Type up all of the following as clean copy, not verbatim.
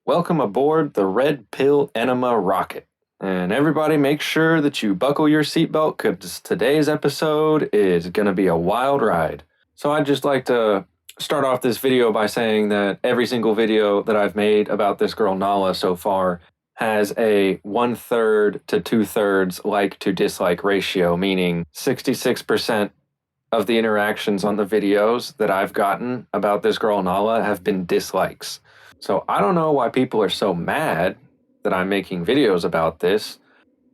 Welcome aboard the Red Pill Enema rocket. And everybody make sure that you buckle your seatbelt because today's episode is going to be a wild ride. So I'd just like to start off this video by saying that every single video that I've made about this girl Nala so far has a 1/3 to 2/3 like to dislike ratio, meaning 66% of the interactions on the videos that I've gotten about this girl Nala have been dislikes. So I don't know why people are so mad that I'm making videos about this,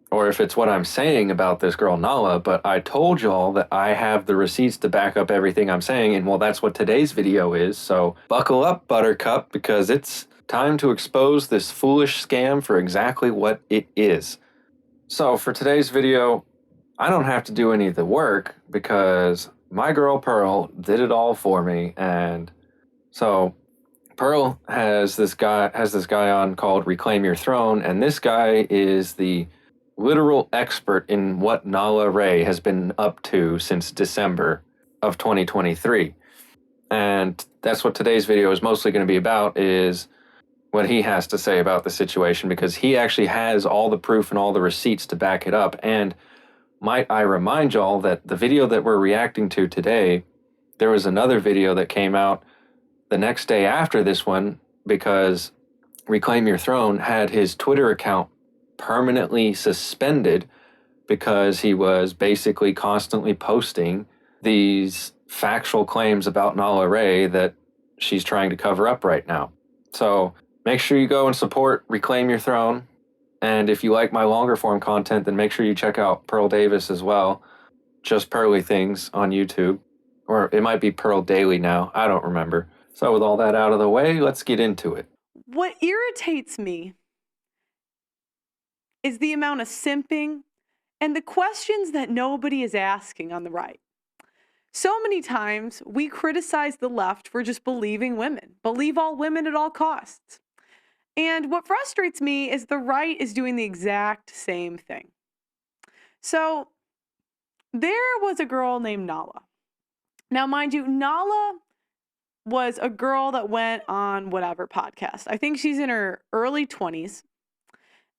or if it's what I'm saying about this girl Nala, but I told y'all that I have the receipts to back up everything I'm saying, and well, that's what today's video is, so buckle up, Buttercup, because it's time to expose this foolish scam for exactly what it is. So for today's video, I don't have to do any of the work because my girl Pearl did it all for me, and so Pearl has this guy on called Reclaim Your Throne, and this guy is the literal expert in what Nala Ray has been up to since December of 2023. And that's what today's video is mostly going to be about, is what he has to say about the situation, because he actually has all the proof and all the receipts to back it up. And might I remind y'all that the video that we're reacting to today, there was another video that came out the next day after this one, because Reclaim Your Throne had his Twitter account permanently suspended because he was basically constantly posting these factual claims about Nala Ray that she's trying to cover up right now. So make sure you go and support Reclaim Your Throne. And if you like my longer form content, then make sure you check out Pearl Davis as well. Just Pearly Things on YouTube. Or it might be Pearl Daily now. I don't remember. So with all that out of the way, let's get into it. What irritates me is the amount of simping and the questions that nobody is asking on the right. So many times we criticize the left for just believing women, believe all women at all costs. And what frustrates me is the right is doing the exact same thing. So there was a girl named Nala. Now, mind you, Nala was a girl that went on whatever podcast. I think she's in her early 20s.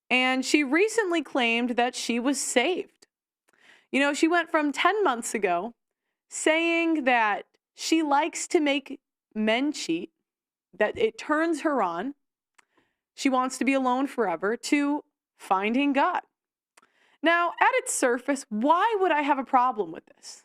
And she recently claimed that she was saved. You know, she went from 10 months ago saying that she likes to make men cheat, that it turns her on, she wants to be alone forever, to finding God. Now, at its surface, why would I have a problem with this?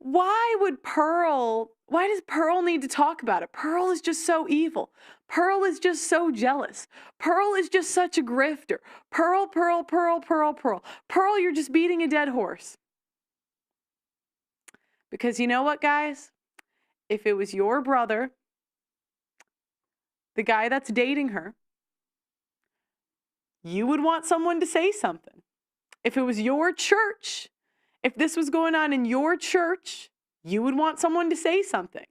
Why does Pearl need to talk about it? Pearl is just so evil. Pearl is just so jealous. Pearl is just such a grifter. Pearl. Pearl, you're just beating a dead horse. Because you know what, guys? If it was your brother, the guy that's dating her, you would want someone to say something. If it was your church, if this was going on in your church, you would want someone to say something.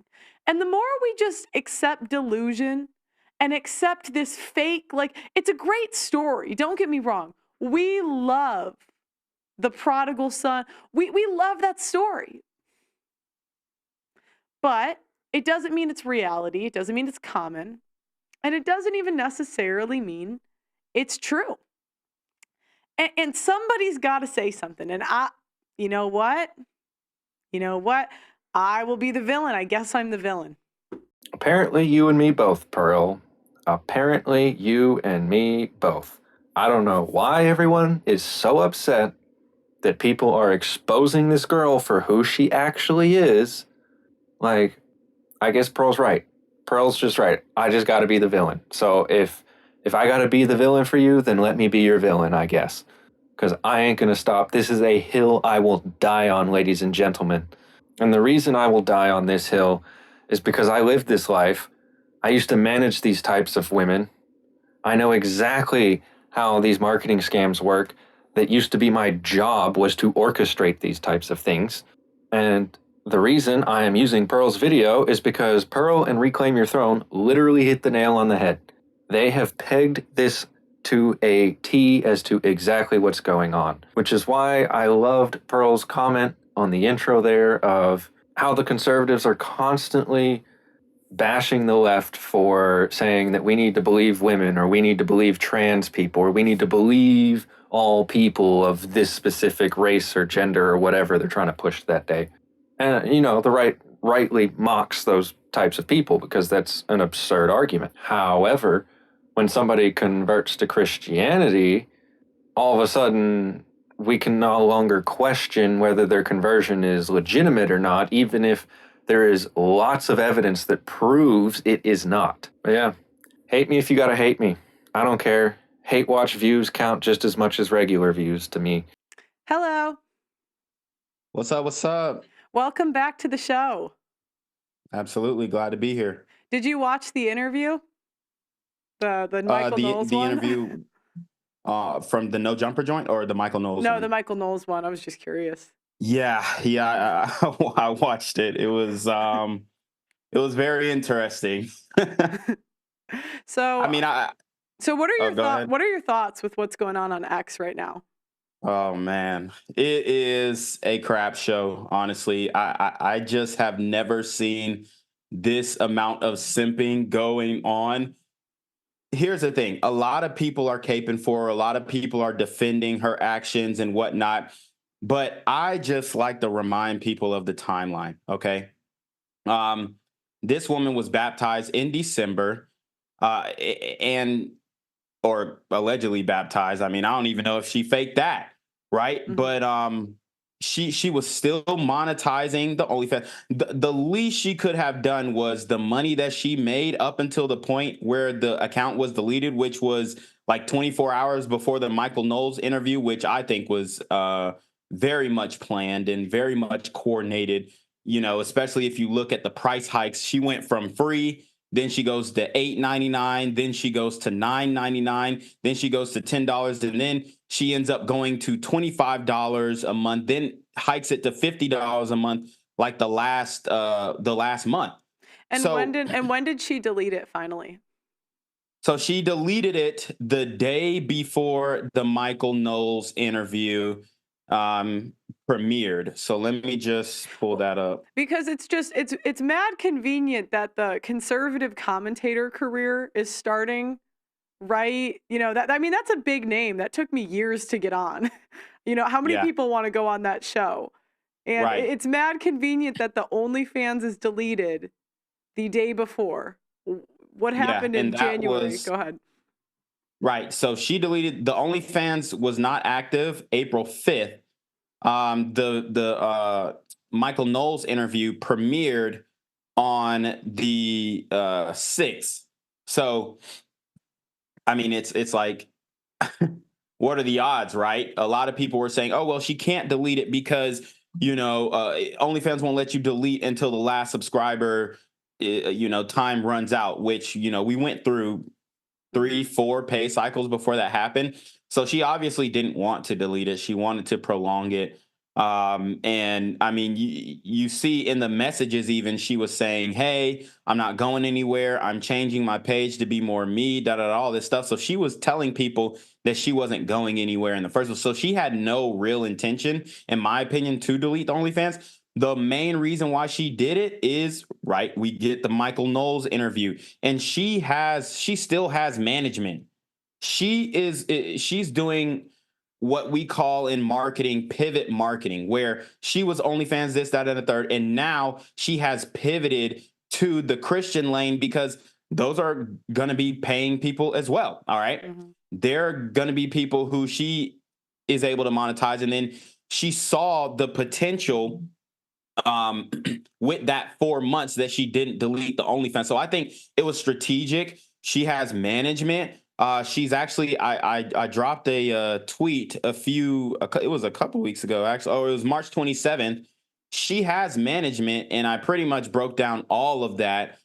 And the more we just accept delusion and accept this fake, like, it's a great story. Don't get me wrong. We love the prodigal son. We love that story. But it doesn't mean it's reality. It doesn't mean it's common. And it doesn't even necessarily mean it's true. And somebody's got to say something. And you know what? I will be the villain. I guess I'm the villain. Apparently you and me both, Pearl. Apparently you and me both. I don't know why everyone is so upset that people are exposing this girl for who she actually is. Like, I guess Pearl's right. Pearl's just right. I just gotta be the villain. So if I gotta be the villain for you, then let me be your villain, I guess. Because I ain't gonna stop. This is a hill I will die on, ladies and gentlemen. And the reason I will die on this hill is because I lived this life. I used to manage these types of women. I know exactly how these marketing scams work. That used to be my job, was to orchestrate these types of things. And the reason I am using Pearl's video is because Pearl and Reclaim Your Throne literally hit the nail on the head. They have pegged this to a T as to exactly what's going on, which is why I loved Pearl's comment on the intro there of how the conservatives are constantly bashing the left for saying that we need to believe women, or we need to believe trans people, or we need to believe all people of this specific race or gender or whatever they're trying to push that day. And the right rightly mocks those types of people because that's an absurd argument. However, when somebody converts to Christianity, all of a sudden we can no longer question whether their conversion is legitimate or not, even if there is lots of evidence that proves it is not. But yeah, hate me if you gotta hate me. I don't care. Hate watch views count just as much as regular views to me. Hello. What's up? What's up? Welcome back to the show. Absolutely glad to be here. Did you watch the interview? The Michael Knowles the one? interview from the No Jumper joint or the Michael Knowles No, one? the Michael Knowles one. I was just curious. Yeah. I watched it. It was very interesting. So I mean, so what are your go ahead. what are your thoughts with what's going on X right now? Oh man, it is a crap show. Honestly, I just have never seen this amount of simping going on. Here's the thing. A lot of people are caping for her. A lot of people are defending her actions and whatnot. But I just like to remind people of the timeline. Okay. Um, this woman was baptized in December, and or allegedly baptized. I mean, I don't even know if she faked that, right? Mhm. But she was still monetizing the OnlyFans. The least she could have done was the money that she made up until the point where the account was deleted, which was like 24 hours before the Michael Knowles interview, which I think was very much planned and very much coordinated. Especially if you look at the price hikes, she went from free, then she goes to $8.99. Then she goes to $9.99. Then she goes to $10, and then she ends up going to $25 a month. Then hikes it to $50 a month, like the last month. And So when did she delete it finally? so she deleted it the day before the Michael Knowles interview premiered. So let me just pull that up. Because it's mad convenient that the conservative commentator career is starting right. I mean, that's a big name. That took me years to get on. How many Yeah, people want to go on that show? And right. it's mad convenient that the OnlyFans is deleted the day before. What Yeah, happened and in that January? was Go ahead. right. So she deleted the OnlyFans was not active April 5th. The Michael Knowles interview premiered on the 6th. So I mean it's like what are the odds, right? A lot of people were saying, "Oh, well, she can't delete it because, OnlyFans won't let you delete until the last subscriber time runs out," which, we went through 3, 4 pay cycles before that happened. So she obviously didn't want to delete it. She wanted to prolong it. And I mean, you see in the messages, even she was saying, "Hey, I'm not going anywhere. I'm changing my page to be more me, da da, da all this stuff." So she was telling people that she wasn't going anywhere in the first place. So she had no real intention, in my opinion, to delete the OnlyFans. The main reason why she did it is right. We get the Michael Knowles interview, and she still has management. She's doing what we call in marketing pivot marketing, where she was OnlyFans this, that, and the third, and now she has pivoted to the Christian lane because those are going to be paying people as well. All right, they're going to be people who she is able to monetize, and then she saw the potential with that 4 months that she didn't delete the OnlyFans. So I think it was strategic. She has management. She's actually I dropped a tweet it was a couple weeks ago actually. Oh, it was March 27th. She has management, and I pretty much broke down all of that.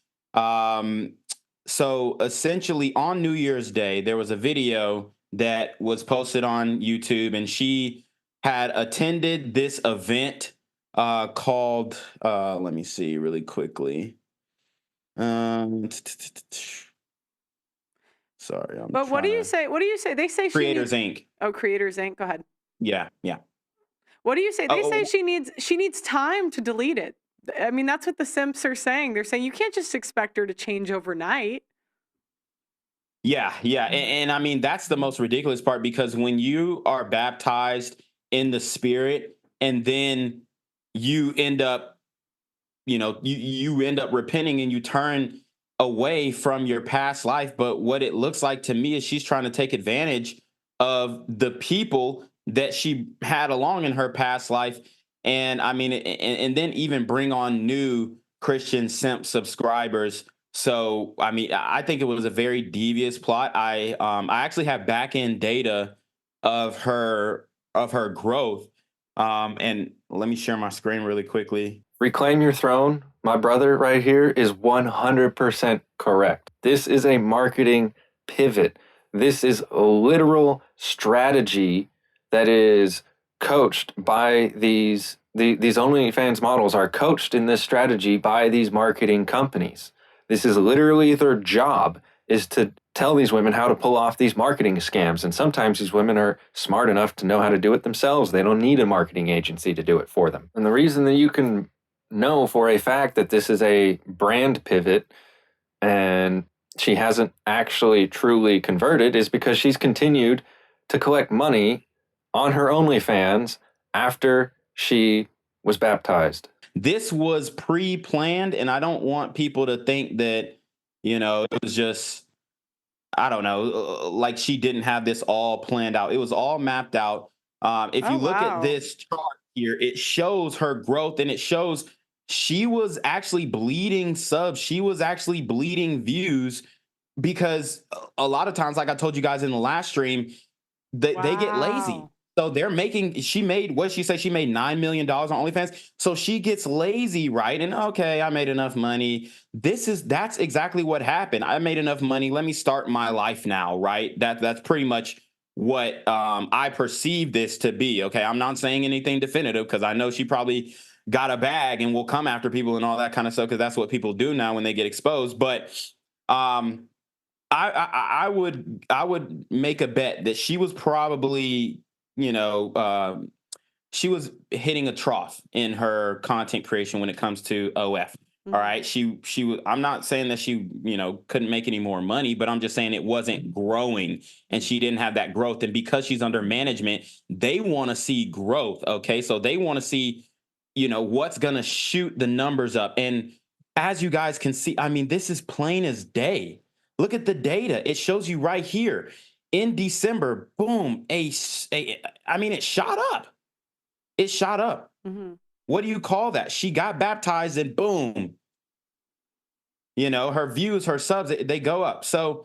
So essentially on New Year's Day, there was a video that was posted on YouTube, and she had attended this event called let me see really quickly. Sorry, I'm But what do trying you to. say? What do you say? They say she Creators needs. Inc. Oh, Creators Inc. Go ahead. Yeah, yeah. What do you say? They say Oh, she needs time to delete it. I mean, that's what the simps are saying. They're saying you can't just expect her to change overnight. Yeah, yeah. And I mean, that's the most ridiculous part because when you are baptized in the spirit and then you end up, you end up repenting and you turn away from your past life. But what it looks like to me is she's trying to take advantage of the people that she had along in her past life. And I mean, and then even bring on new Christian simp subscribers. So, I mean, I think it was a very devious plot. I actually have back end data of her growth. And let me share my screen really quickly. Reclaim Your Throne, my brother right here, is 100% correct. This is a marketing pivot. This is a literal strategy that is coached by these OnlyFans models are coached in this strategy by these marketing companies. This is literally their job, is to tell these women how to pull off these marketing scams. And sometimes these women are smart enough to know how to do it themselves. They don't need a marketing agency to do it for them. And the reason that you can know for a fact that this is a brand pivot and she hasn't actually truly converted is because she's continued to collect money on her OnlyFans after she was baptized. This was pre-planned, and I don't want people to think that, it was just, I don't know, like she didn't have this all planned out. It was all mapped out. If you look at this chart here, it shows her growth and it shows she was actually bleeding subs. She was actually bleeding views because a lot of times, like I told you guys in the last stream, they get lazy. So she made, what did she say? She made $9 million on OnlyFans. So she gets lazy, right? And okay, I made enough money. That's exactly what happened. I made enough money. Let me start my life now, right? That's pretty much what I perceive this to be. Okay, I'm not saying anything definitive because I know she probably got a bag and will come after people and all that kind of stuff because that's what people do now when they get exposed. But I would make a bet that she was probably, she was hitting a trough in her content creation when it comes to OF. All right. She was, I'm not saying that she, couldn't make any more money, but I'm just saying it wasn't growing and she didn't have that growth. And because she's under management, they want to see growth. Okay. So they want to see, what's going to shoot the numbers up. And as you guys can see, I mean, this is plain as day. Look at the data. It shows you right here in December, boom, I mean, it shot up. It shot up. Mm-hmm. What do you call that? She got baptized and boom, her views, her subs, they go up. So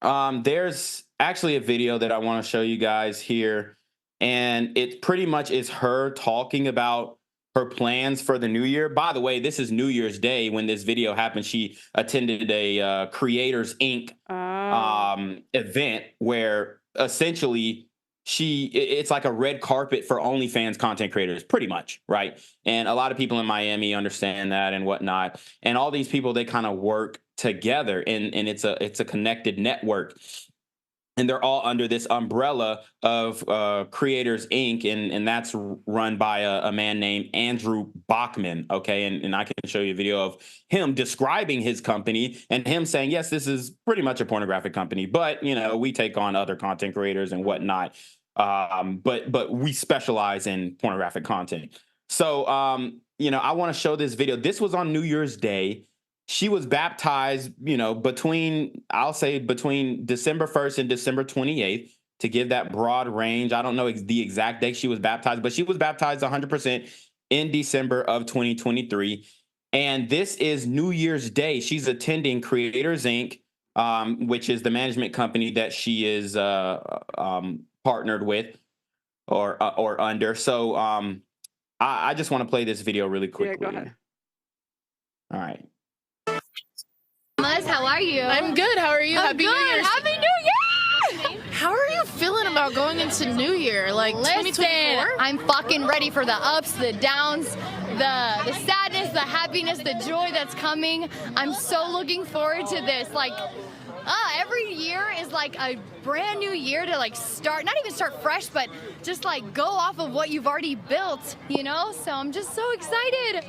there's actually a video that I want to show you guys here. And it pretty much is her talking about her plans for the new year. By the way, this is New Year's Day when this video happened. She attended a Creators Inc. Event where essentially it's like a red carpet for OnlyFans content creators, pretty much, right? And a lot of people in Miami understand that and whatnot. And all these people, they kind of work together, and it's a connected network. And they're all under this umbrella of Creators Inc. And that's run by a man named Andrew Bachman. Okay. And I can show you a video of him describing his company and him saying, yes, this is pretty much a pornographic company, but, we take on other content creators and whatnot. But we specialize in pornographic content. So, I want to show this video. This was on New Year's Day. She was baptized, between December 1st and December 28th, to give that broad range. I don't know the exact date she was baptized, but she was baptized 100% in December of 2023. And this is New Year's Day. She's attending Creators Inc., which is the management company that she is partnered with or under. So I just want to play this video really quickly. Yeah, go ahead. All right. How are you? I'm good. How are you? I'm good. Happy New Year! How are you feeling about going into New Year? Like 2024? I'm fucking ready for the ups, the downs, the sadness, the happiness, the joy that's coming. I'm so looking forward to this. Like, every year is like a brand new year to like start, not even start fresh, but just like go off of what you've already built, you know? So I'm just so excited.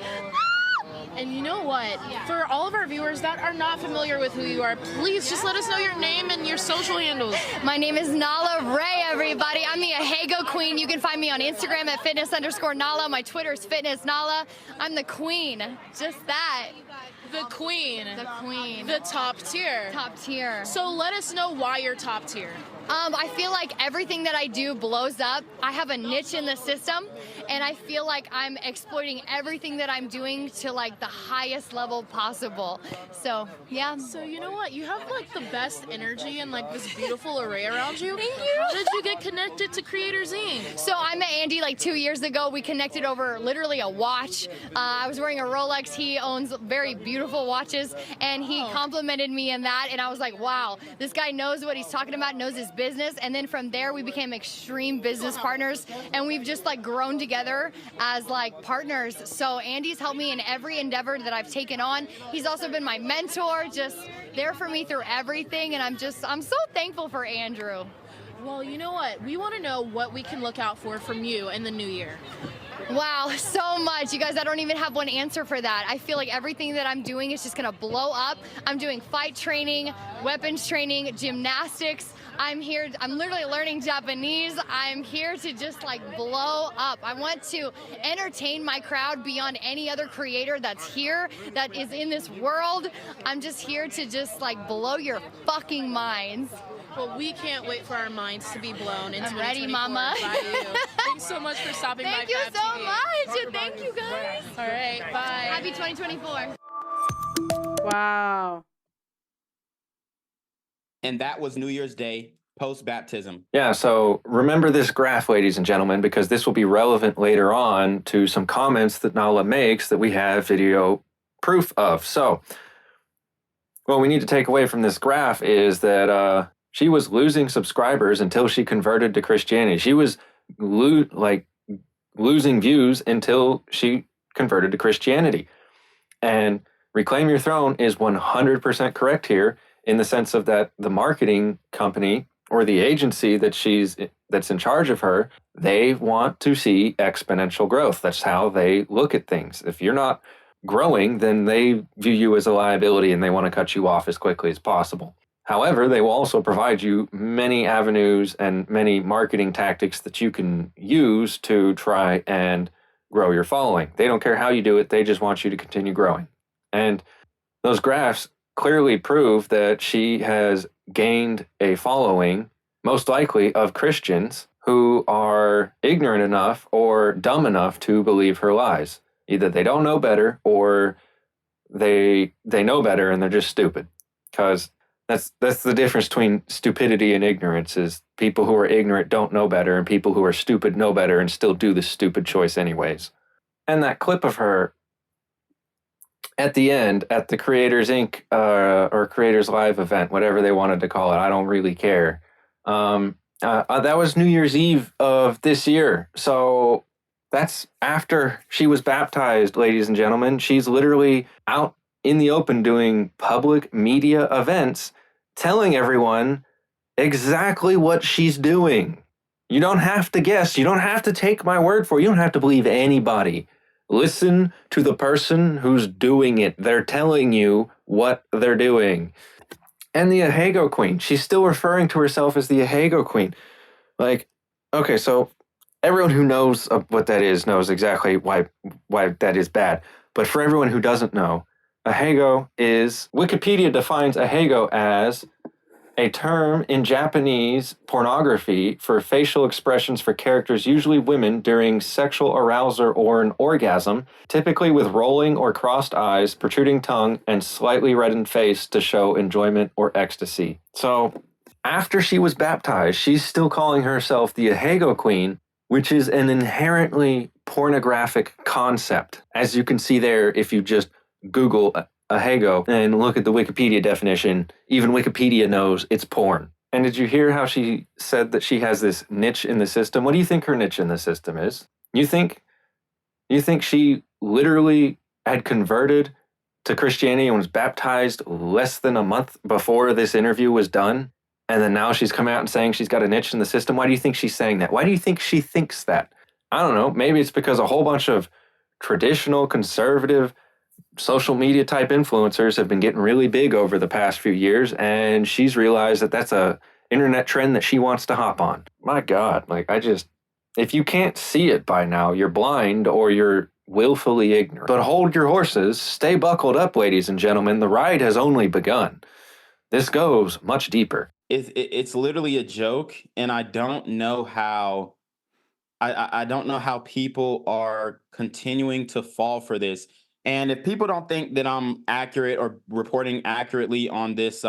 And you know what? For all of our viewers that are not familiar with who you are, please just let us know your name and your social handles. My name is Nala Ray, everybody. I'm the Ahego Queen. You can find me on Instagram at fitness_Nala. My Twitter is fitness Nala. I'm the queen. Just that. The queen. The queen. The top tier. Top tier. So let us know why you're top tier. I feel like everything that I do blows up. I have a niche in the system, and I feel like I'm exploiting everything that I'm doing to like the highest level possible. So, yeah. So you know what? You have like the best energy and like this beautiful array around you. Thank you. How did you get connected to Creators Inc.? So I met Andy like 2 years ago. We connected over literally a watch. I was wearing a Rolex. He owns very beautiful watches, and he complimented me in that, and I was like, wow, this guy knows what he's talking about, knows his business. And then from there we became extreme business partners, and we've just like grown together as like partners. So Andy's helped me in every endeavor that I've taken on. He's also been my mentor, just there for me through everything, and I'm so thankful for Andrew. Well, you know what? We want to know what we can look out for from you in the new year. Wow, so much. You guys, I don't even have one answer for that. I feel like everything that I'm doing is just gonna blow up. I'm doing fight training, weapons training, gymnastics. I'm literally learning Japanese. I'm here to just like blow up. I want to entertain my crowd beyond any other creator that's here, that is in this world. I'm just here to just like blow your fucking minds. Well, we can't wait for our minds to be blown in I'm 2024 ready, mama. by you. Thanks so much for stopping by. Thank you Fab so TV. much. Thank you guys. All right, bye. Happy 2024. Wow. And that was New Year's Day post-baptism. Yeah, so remember this graph, ladies and gentlemen, because this will be relevant later on to some comments that Nala makes that we have video proof of. So what we need to take away from this graph is that she was losing subscribers until she converted to Christianity. She was losing views until she converted to Christianity. And Reclaim Your Throne is 100% correct here, in the sense of that the marketing company or the agency that's in charge of her, they want to see exponential growth. That's how they look at things. If you're not growing, then they view you as a liability and they want to cut you off as quickly as possible. However, they will also provide you many avenues and many marketing tactics that you can use to try and grow your following. They don't care how you do it. They just want you to continue growing. And those graphs clearly prove that she has gained a following, most likely of Christians who are ignorant enough or dumb enough to believe her lies. Either they don't know better or they know better and they're just stupid. Because that's the difference between stupidity and ignorance, is people who are ignorant don't know better, and people who are stupid know better and still do the stupid choice anyways. And that clip of her at the end, at the Creators Inc. Or Creators Live event, whatever they wanted to call it, I don't really care. That was New Year's Eve of this year. So that's after she was baptized, ladies and gentlemen. She's literally out in the open doing public media events, telling everyone exactly what she's doing. You don't have to guess. You don't have to take my word for it. You don't have to believe anybody. Listen to the person who's doing it. They're telling you what they're doing. And the Ahego Queen, she's still referring to herself as the Ahego Queen. Like, okay, so everyone who knows what that is knows exactly why that is bad. But for everyone who doesn't know, Ahego is, Wikipedia defines Ahego as a term in Japanese pornography for facial expressions for characters, usually women, during sexual arousal or an orgasm, typically with rolling or crossed eyes, protruding tongue, and slightly reddened face to show enjoyment or ecstasy. So after she was baptized, she's still calling herself the Ahego Queen, which is an inherently pornographic concept. As you can see there, if you just Google Ahego and look at the Wikipedia definition, even Wikipedia knows it's porn. And did you hear how she said that she has this niche in the system? What do you think her niche in the system is? You think she literally had converted to Christianity and was baptized less than a month before this interview was done? And then now she's come out and saying she's got a niche in the system. Why do you think she's saying that? Why do you think she thinks that? I don't know. Maybe it's because a whole bunch of traditional conservative social media type influencers have been getting really big over the past few years, and she's realized that that's a internet trend that she wants to hop on. My God, like if you can't see it by now, you're blind or you're willfully ignorant. But hold your horses, stay buckled up, ladies and gentlemen. The ride has only begun. This goes much deeper. It's literally a joke, and I don't know how. I don't know how people are continuing to fall for this. And if people don't think that I'm accurate or reporting accurately on this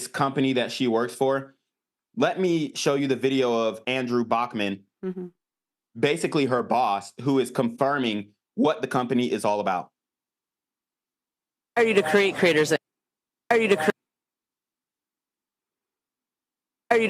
company that she works for, let me show you the video of Andrew Bachman, Mhm. basically her boss, who is confirming what the company is all about. Are you to create creators? Are you to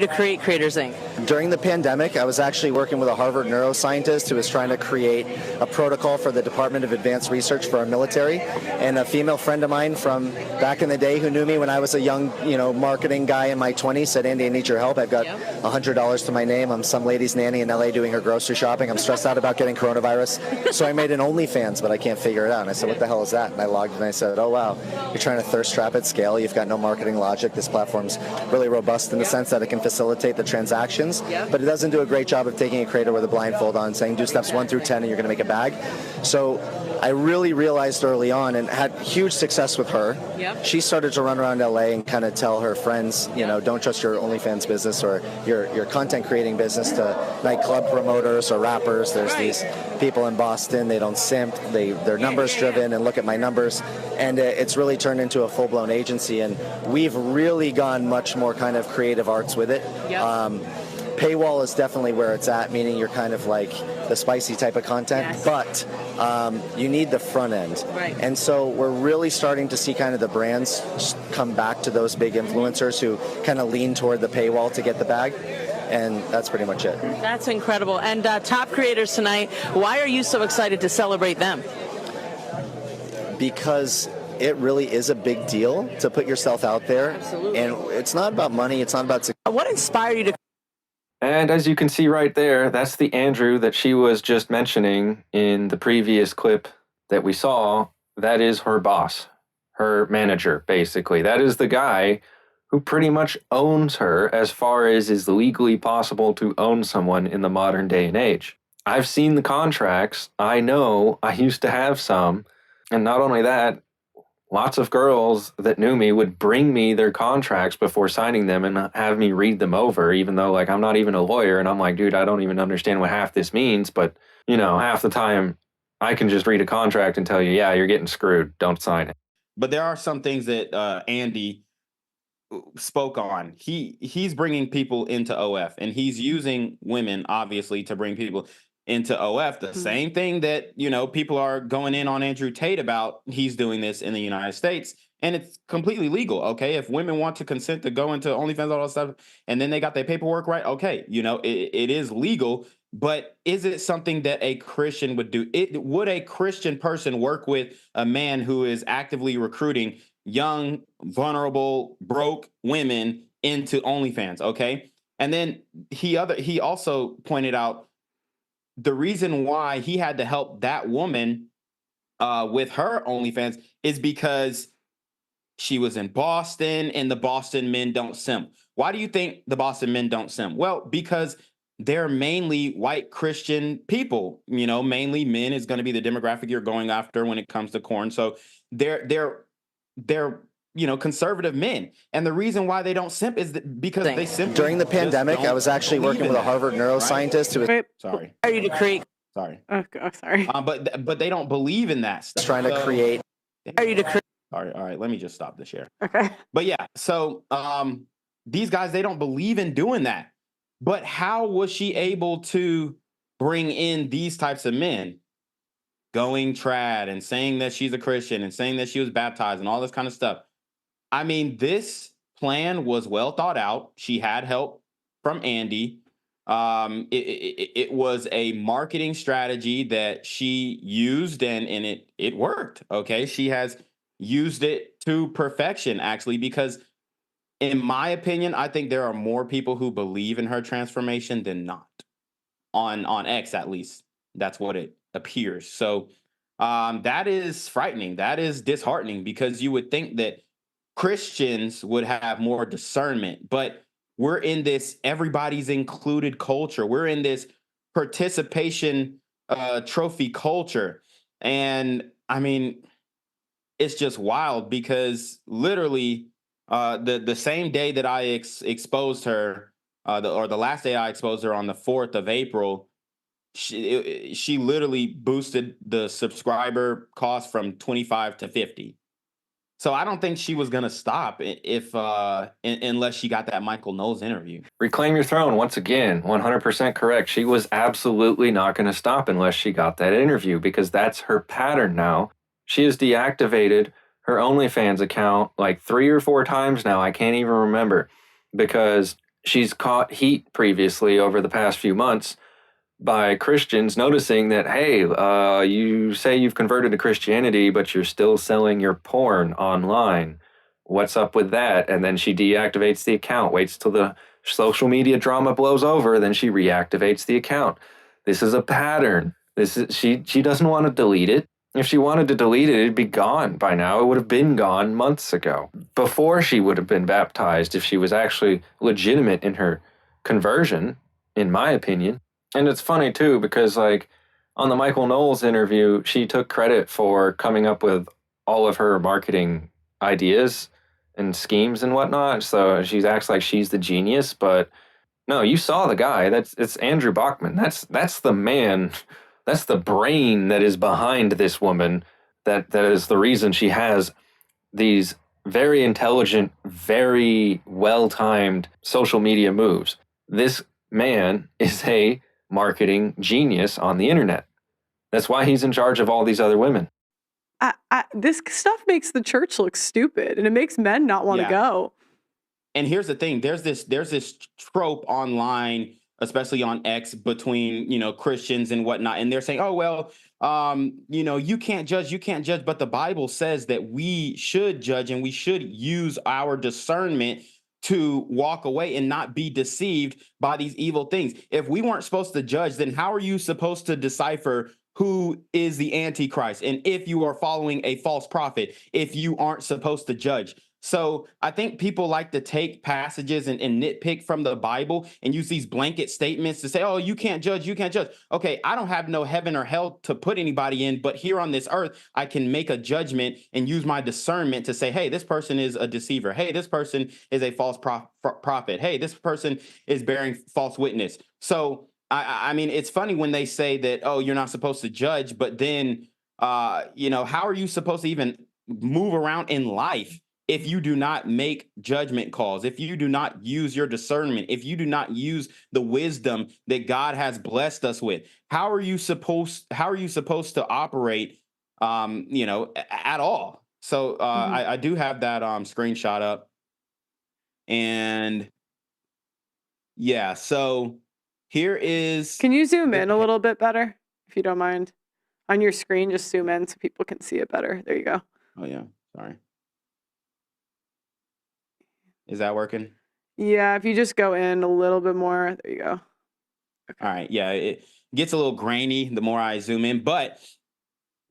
create Creators Inc.? During the pandemic, I was actually working with a Harvard neuroscientist who was trying to create a protocol for the Department of Advanced Research for our military. And a female friend of mine from back in the day who knew me when I was a young, marketing guy in my 20s said, Andy, I need your help. I've got $100 to my name. I'm some lady's nanny in LA doing her grocery shopping. I'm stressed out about getting coronavirus. So I made an OnlyFans, but I can't figure it out. And I said, what the hell is that? And I logged in and I said, oh, wow, you're trying to thirst trap at scale. You've got no marketing logic. This platform's really robust in the sense that it can facilitate the transactions, but it doesn't do a great job of taking a creator with a blindfold on, saying do steps 1 through 10 and you're going to make a bag. So I really realized early on and had huge success with her. She started to run around LA and kind of tell her friends, don't trust your OnlyFans business or your content creating business to nightclub promoters or rappers. There's these people in Boston, they don't simp, they're numbers driven, and look at my numbers. And it's really turned into a full-blown agency, and we've really gone much more kind of creative arts with it. Paywall is definitely where it's at, meaning you're kind of like the spicy type of content, but you need the front end. And so we're really starting to see kind of the brands come back to those big influencers who kind of lean toward the paywall to get the bag. And that's pretty much it. That's incredible. And top creators tonight, why are you so excited to celebrate them? Because it really is a big deal to put yourself out there. Absolutely. And it's not about money. It's not about... What inspired you to... And as you can see right there, that's the Andrew that she was just mentioning in the previous clip that we saw. That is her boss, her manager, basically. That is the guy who pretty much owns her as far as is legally possible to own someone in the modern day and age. I've seen the contracts. I know I used to have some. And not only that, lots of girls that knew me would bring me their contracts before signing them and have me read them over, even though like I'm not even a lawyer. And I'm like, dude, I don't even understand what half this means. But, half the time I can just read a contract and tell you, yeah, you're getting screwed. Don't sign it. But there are some things that Andy spoke on. He's bringing people into OF, and he's using women, obviously, to bring people into OF. The same thing that, people are going in on Andrew Tate about. He's doing this in the United States, and it's completely legal. Okay. If women want to consent to go into OnlyFans, all that stuff, and then they got their paperwork right. Okay. It is legal, but is it something that a Christian would do? Would a Christian person work with a man who is actively recruiting young, vulnerable, broke women into OnlyFans? Okay. And then he also pointed out the reason why he had to help that woman with her OnlyFans is because she was in Boston and the Boston men don't simp. Why do you think the Boston men don't simp? Well, because they're mainly white Christian people. Mainly men is going to be the demographic you're going after when it comes to porn. So they're conservative men. And the reason why they don't simp is because they simply... During the pandemic, I was actually working with a Harvard neuroscientist who was... Sorry. Are you to create... Sorry. Okay, sorry. But they don't believe in that stuff. Trying to create... Are you to create... All right, let me just stop the share. Okay. But yeah, so these guys, they don't believe in doing that. But how was she able to bring in these types of men? Going trad and saying that she's a Christian and saying that she was baptized and all this kind of stuff. I mean, this plan was well thought out. She had help from Andy. It was a marketing strategy that she used, and it worked. Okay, she has used it to perfection, actually, because in my opinion, I think there are more people who believe in her transformation than not. On X, at least. That's what it appears. So that is frightening. That is disheartening because you would think that Christians would have more discernment, but we're in this everybody's included culture. We're in this participation trophy culture. And I mean, it's just wild because literally the same day that I exposed her, or the last day I exposed her on the 4th of April, she literally boosted the subscriber cost from 25 to 50. So I don't think she was gonna stop if unless she got that Michael Knowles interview. Reclaim your throne once again. 100% correct. She was absolutely not going to stop unless she got that interview because that's her pattern now. She has deactivated her OnlyFans account like 3 or 4 times now. I can't even remember because she's caught heat previously over the past few months by Christians noticing that, hey, you say you've converted to Christianity, but you're still selling your porn online. What's up with that? And then she deactivates the account, waits till the social media drama blows over, then she reactivates the account. This is a pattern. She doesn't want to delete it. If she wanted to delete it, it'd be gone by now. It would have been gone months ago. Before she would have been baptized if she was actually legitimate in her conversion, in my opinion. And it's funny too, because like on the Michael Knowles interview, she took credit for coming up with all of her marketing ideas and schemes and whatnot. So she acts like she's the genius, but no, you saw the guy. It's Andrew Bachman. That's the man. That's the brain that is behind this woman. That is the reason she has these very intelligent, very well-timed social media moves. This man is a marketing genius on the internet. That's why he's in charge of all these other women. This stuff makes the church look stupid, and it makes men not want to go. And here's the thing: there's this trope online, especially on X, between Christians and whatnot, and they're saying, "Oh well, you can't judge," but the Bible says that we should judge and we should use our discernment to walk away and not be deceived by these evil things. If we weren't supposed to judge, then how are you supposed to decipher who is the Antichrist and if you are following a false prophet if you aren't supposed to judge? So I think people like to take passages and nitpick from the Bible and use these blanket statements to say, oh, you can't judge, you can't judge. Okay, I don't have no heaven or hell to put anybody in, but here on this earth, I can make a judgment and use my discernment to say, hey, this person is a deceiver. Hey, this person is a false prophet. Hey, this person is bearing false witness. So, I mean, it's funny when they say that, oh, you're not supposed to judge, but then, how are you supposed to even move around in life if you do not make judgment calls, if you do not use your discernment, if you do not use the wisdom that God has blessed us with? How are you supposed to operate at all? So I do have that screenshot up. And yeah, so here is. Can you zoom in a little bit better, if you don't mind? On your screen, just zoom in so people can see it better. There you go. Oh yeah, sorry. Is that working? Yeah, if you just go in a little bit more, there you go. Okay. All right, yeah, it gets a little grainy the more I zoom in, but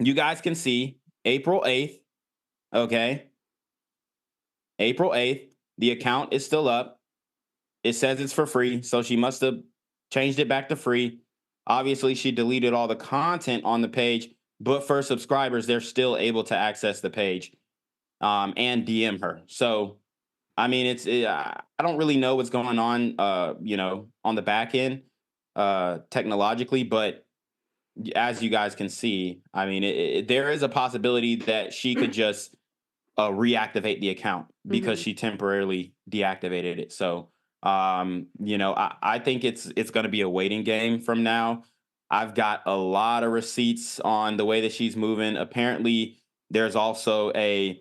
you guys can see April 8th, okay? April 8th, the account is still up. It says it's for free, so she must have changed it back to free. Obviously, she deleted all the content on the page, but for subscribers, they're still able to access the page and DM her. So, I mean, I don't really know what's going on, on the back end technologically, but as you guys can see, I mean, there is a possibility that she could just reactivate the account because she temporarily deactivated it. So, I think it's going to be a waiting game from now. I've got a lot of receipts on the way that she's moving. Apparently, there's also a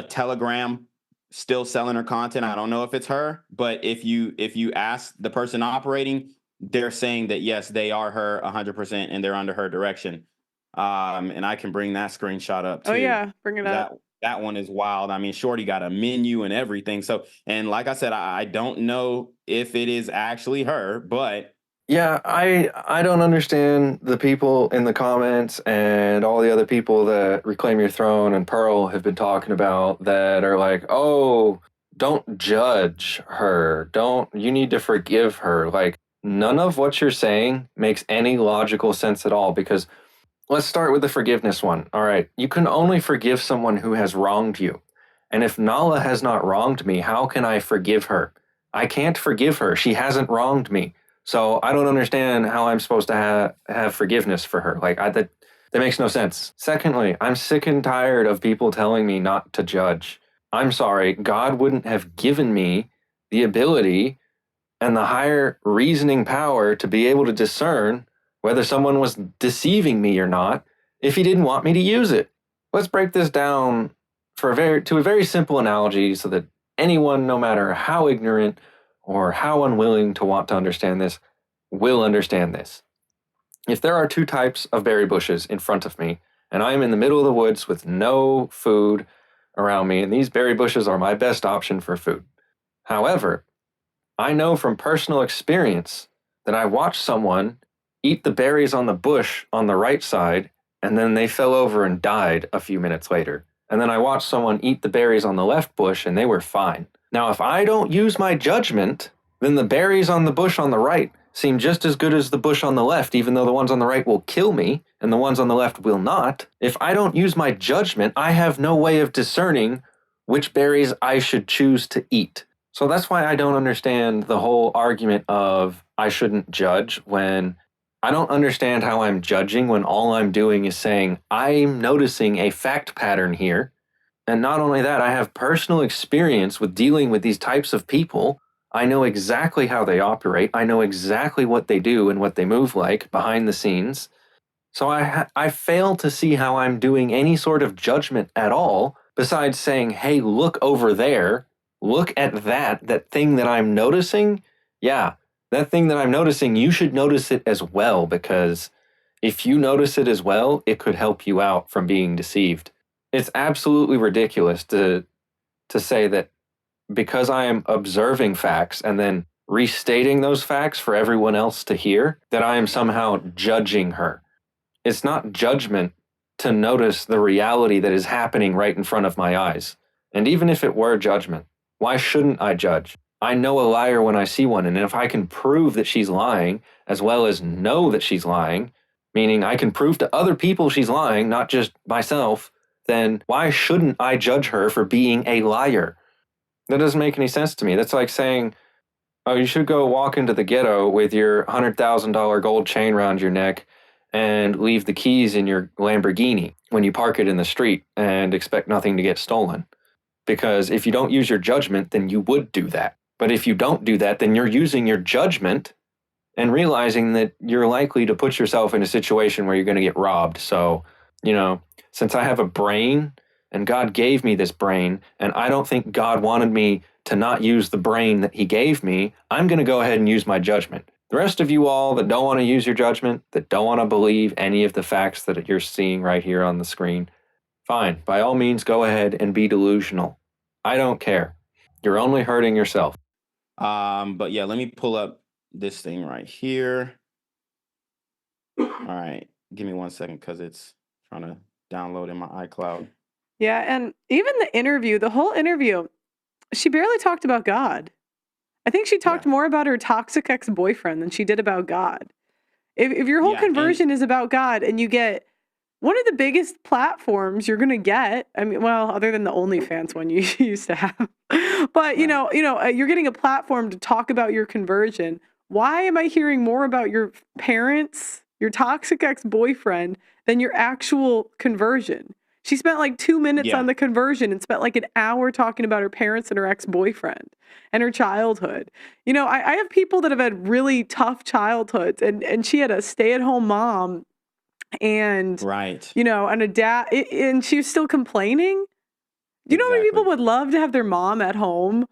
Telegram still selling her content. I don't know if it's her, but if you ask the person operating, they're saying that yes, they are her 100% and they're under her direction. And I can bring that screenshot up too. Oh yeah, bring it up. That one is wild. I mean, Shorty got a menu and everything. So, and like I said, I don't know if it is actually her, but Yeah, I don't understand the people in the comments and all the other people that Reclaim Your Throne and Pearl have been talking about that are like, oh, don't judge her. You need to forgive her. Like, none of what you're saying makes any logical sense at all because let's start with the forgiveness one. All right, you can only forgive someone who has wronged you. And if Nala has not wronged me, how can I forgive her? I can't forgive her. She hasn't wronged me. So I don't understand how I'm supposed to have forgiveness for her. That makes no sense. Secondly, I'm sick and tired of people telling me not to judge. I'm sorry, God wouldn't have given me the ability and the higher reasoning power to be able to discern whether someone was deceiving me or not if he didn't want me to use it. Let's break this down to a very simple analogy so that anyone, no matter how ignorant or how unwilling to want to understand this, will understand this. If there are two types of berry bushes in front of me, and I am in the middle of the woods with no food around me, and these berry bushes are my best option for food. However, I know from personal experience that I watched someone eat the berries on the bush on the right side, and then they fell over and died a few minutes later. And then I watched someone eat the berries on the left bush, and they were fine. Now, if I don't use my judgment, then the berries on the bush on the right seem just as good as the bush on the left, even though the ones on the right will kill me, and the ones on the left will not. If I don't use my judgment, I have no way of discerning which berries I should choose to eat. So that's why I don't understand the whole argument of I shouldn't judge when I don't understand how I'm judging when all I'm doing is saying I'm noticing a fact pattern here. And not only that, I have personal experience with dealing with these types of people. I know exactly how they operate. I know exactly what they do and what they move like behind the scenes. So I fail to see how I'm doing any sort of judgment at all besides saying, hey, look over there. Look at that thing that I'm noticing. Yeah, that thing that I'm noticing, you should notice it as well because if you notice it as well, it could help you out from being deceived. It's absolutely ridiculous to say that because I am observing facts and then restating those facts for everyone else to hear, that I am somehow judging her. It's not judgment to notice the reality that is happening right in front of my eyes. And even if it were judgment, why shouldn't I judge? I know a liar when I see one, and if I can prove that she's lying, as well as know that she's lying, meaning I can prove to other people she's lying, not just myself, then why shouldn't I judge her for being a liar? That doesn't make any sense to me. That's like saying, oh, you should go walk into the ghetto with your $100,000 gold chain around your neck and leave the keys in your Lamborghini when you park it in the street and expect nothing to get stolen. Because if you don't use your judgment, then you would do that. But if you don't do that, then you're using your judgment and realizing that you're likely to put yourself in a situation where you're going to get robbed. So, since I have a brain and God gave me this brain, and I don't think God wanted me to not use the brain that he gave me, I'm going to go ahead and use my judgment. The rest of you all that don't want to use your judgment, that don't want to believe any of the facts that you're seeing right here on the screen, fine. By all means, go ahead and be delusional. I don't care. You're only hurting yourself. But yeah, let me pull up this thing right here. All right, give me 1 second because it's trying to download in my iCloud. Yeah, and even the whole interview, she barely talked about God. I think she talked more about her toxic ex-boyfriend than she did about God. If your whole conversion is about God and you get one of the biggest platforms you're going to get, I mean, well, other than the OnlyFans one you used to have, but you're getting a platform to talk about your conversion. Why am I hearing more about your parents, your toxic ex-boyfriend, than your actual conversion? She spent like 2 minutes on the conversion and spent like an hour talking about her parents and her ex-boyfriend and her childhood. I have people that have had really tough childhoods, and she had a stay-at-home mom and and a dad, and she was still complaining. Do you know how many people would love to have their mom at home?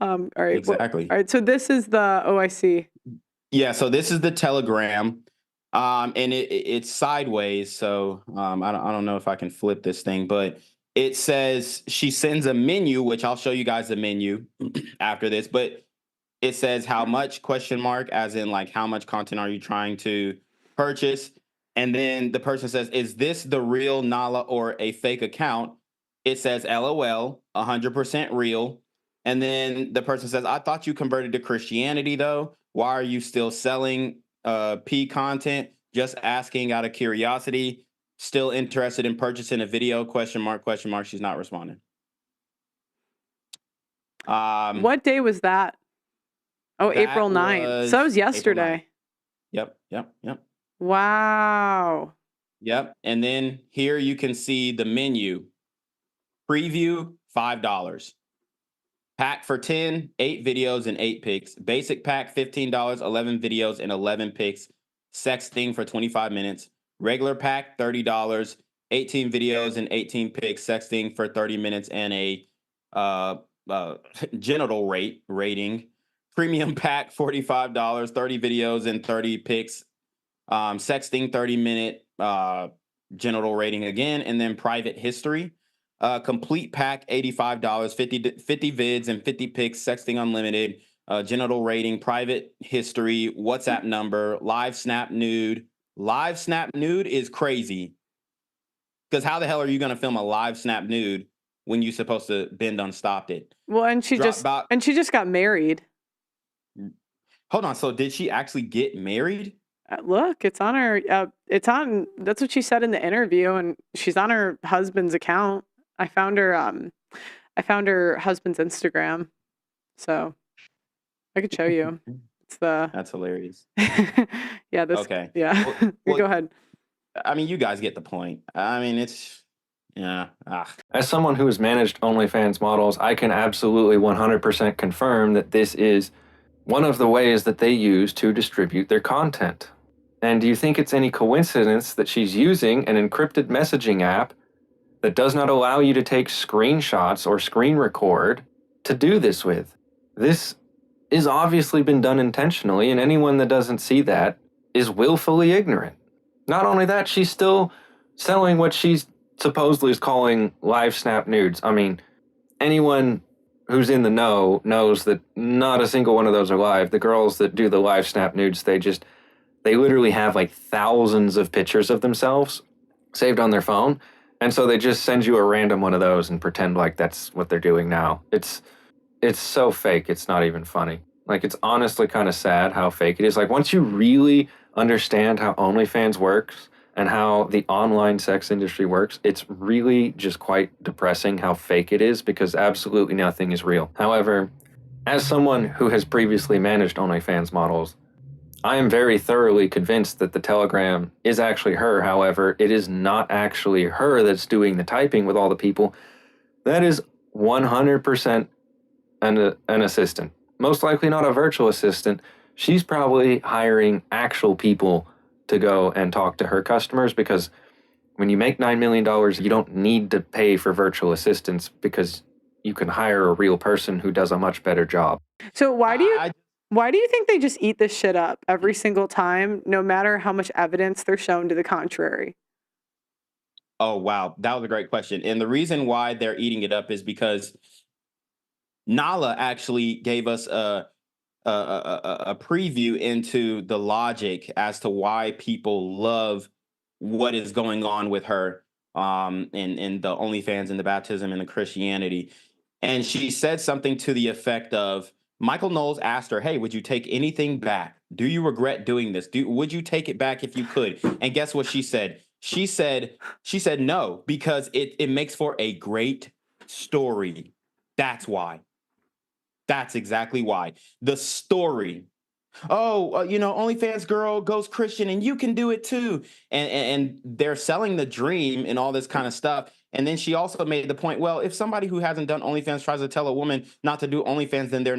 All right. Exactly. All right. So this is the OIC. Yeah. So this is the Telegram. And it's sideways. So I don't know if I can flip this thing, but it says she sends a menu, which I'll show you guys the menu after this, but it says how much question mark, as in like how much content are you trying to purchase? And then the person says, is this the real Nala or a fake account? It says LOL, 100% real. And then the person says, I thought you converted to Christianity though. Why are you still selling P content? Just asking out of curiosity. Still interested in purchasing a video? Question mark, question mark. She's not responding. What day was that? Oh, April 9th. So it was yesterday. Yep. Wow. Yep. And then here you can see the menu. Preview, $5. Pack for 10, 8 videos and 8 pics. Basic pack, $15, 11 videos and 11 pics. Sexting for 25 minutes. Regular pack, $30, 18 videos and 18 pics. Sexting for 30 minutes and a genital rating. Premium pack, $45, 30 videos and 30 pics. Sexting, 30-minute genital rating again, and then private history. Complete pack, $85, 50 vids and 50 pics, sexting unlimited, genital rating, private history, WhatsApp number, live snap nude. Live snap nude is crazy. Because how the hell are you going to film a live snap nude when you're supposed to bend unstopped it? Well, and she just got married. Hold on. So did she actually get married? Look, it's on her. That's what she said in the interview, and she's on her husband's account. I found her husband's Instagram, so I could show you. That's hilarious. Yeah. Okay. Yeah. Well, go ahead. I mean, you guys get the point. I mean, it's yeah. As someone who has managed OnlyFans models, I can absolutely 100% confirm that this is one of the ways that they use to distribute their content. And do you think it's any coincidence that she's using an encrypted messaging app that does not allow you to take screenshots or screen record to do this with? This is obviously been done intentionally, and anyone that doesn't see that is willfully ignorant. Not only that, she's still selling what she's supposedly is calling live snap nudes. I mean, anyone who's in the know knows that not a single one of those are live. The girls that do the live snap nudes, they literally have like thousands of pictures of themselves saved on their phone. And so they just send you a random one of those and pretend like that's what they're doing now. It's so fake, it's not even funny. Like, it's honestly kind of sad how fake it is. Like, once you really understand how OnlyFans works and how the online sex industry works, it's really just quite depressing how fake it is, because absolutely nothing is real. However, as someone who has previously managed OnlyFans models, I am very thoroughly convinced that the telegram is actually her. However, it is not actually her that's doing the typing with all the people. That is 100% an assistant. Most likely not a virtual assistant. She's probably hiring actual people to go and talk to her customers, because when you make $9 million, you don't need to pay for virtual assistants, because you can hire a real person who does a much better job. So why do you think they just eat this shit up every single time, no matter how much evidence they're shown to the contrary? Oh, wow. That was a great question. And the reason why they're eating it up is because Nala actually gave us a preview into the logic as to why people love what is going on with her in the OnlyFans and the baptism and the Christianity. And she said something to the effect of, Michael Knowles asked her, hey, would you take anything back? Do you regret doing this? Would you take it back if you could? And guess what she said? She said no, because it makes for a great story. That's why. That's exactly why. The story. Oh, OnlyFans girl goes Christian and you can do it too. And they're selling the dream and all this kind of stuff. And then she also made the point, well, if somebody who hasn't done OnlyFans tries to tell a woman not to do OnlyFans, then they're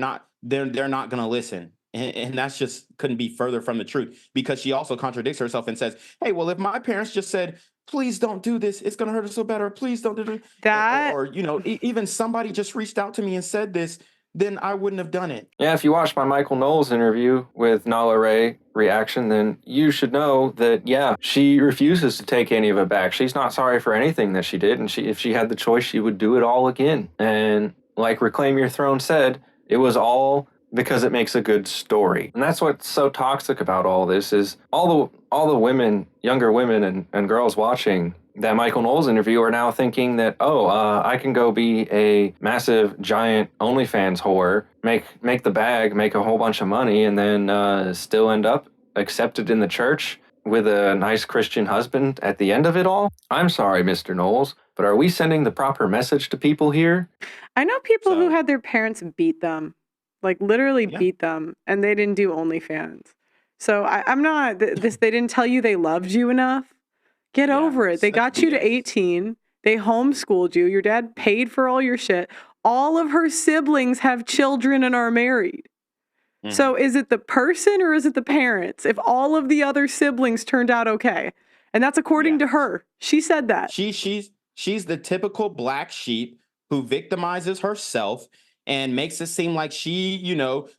not going to listen. And that's just couldn't be further from the truth, because she also contradicts herself and says, hey, well, if my parents just said, please don't do this, it's going to hurt us so bad, or please don't do it. That, or even somebody just reached out to me and said this, then I wouldn't have done it. Yeah, if you watched my Michael Knowles interview with Nala Ray reaction, then you should know that, yeah, she refuses to take any of it back. She's not sorry for anything that she did, and if she had the choice, she would do it all again. And like Reclaim Your Throne said, it was all because it makes a good story. And that's what's so toxic about all this is all the women, younger women and girls watching that Michael Knowles interview are now thinking that, I can go be a massive, giant OnlyFans whore, make the bag, make a whole bunch of money, and then still end up accepted in the church with a nice Christian husband at the end of it all. I'm sorry, Mr. Knowles, but are we sending the proper message to people here? I know people who So- had their parents beat them, like literally Yeah. beat them, and they didn't do OnlyFans. So I'm not, this, they didn't tell you they loved you enough. Get Yeah, over it. They such got you to BS. 18. They homeschooled you. Your dad paid for all your shit. All of her siblings have children and are married. So is it the person or is it the parents? If all of the other siblings turned out okay. And that's according to her. She said that. She's the typical black sheep who victimizes herself and makes it seem like she,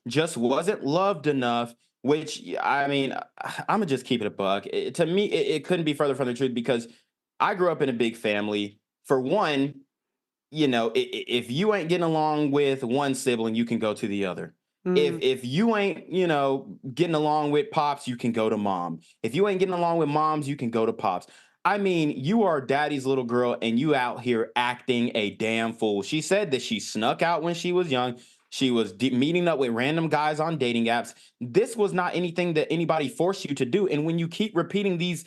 just wasn't loved enough. Which, I mean, I'm gonna just keep it a buck. To me, it couldn't be further from the truth because I grew up in a big family. For one, if you ain't getting along with one sibling, you can go to the other. If you ain't, getting along with pops, you can go to mom. If you ain't getting along with moms, you can go to pops. I mean, you are daddy's little girl and you out here acting a damn fool. She said that she snuck out when she was young. She was meeting up with random guys on dating apps. This was not anything that anybody forced you to do. And when you keep repeating these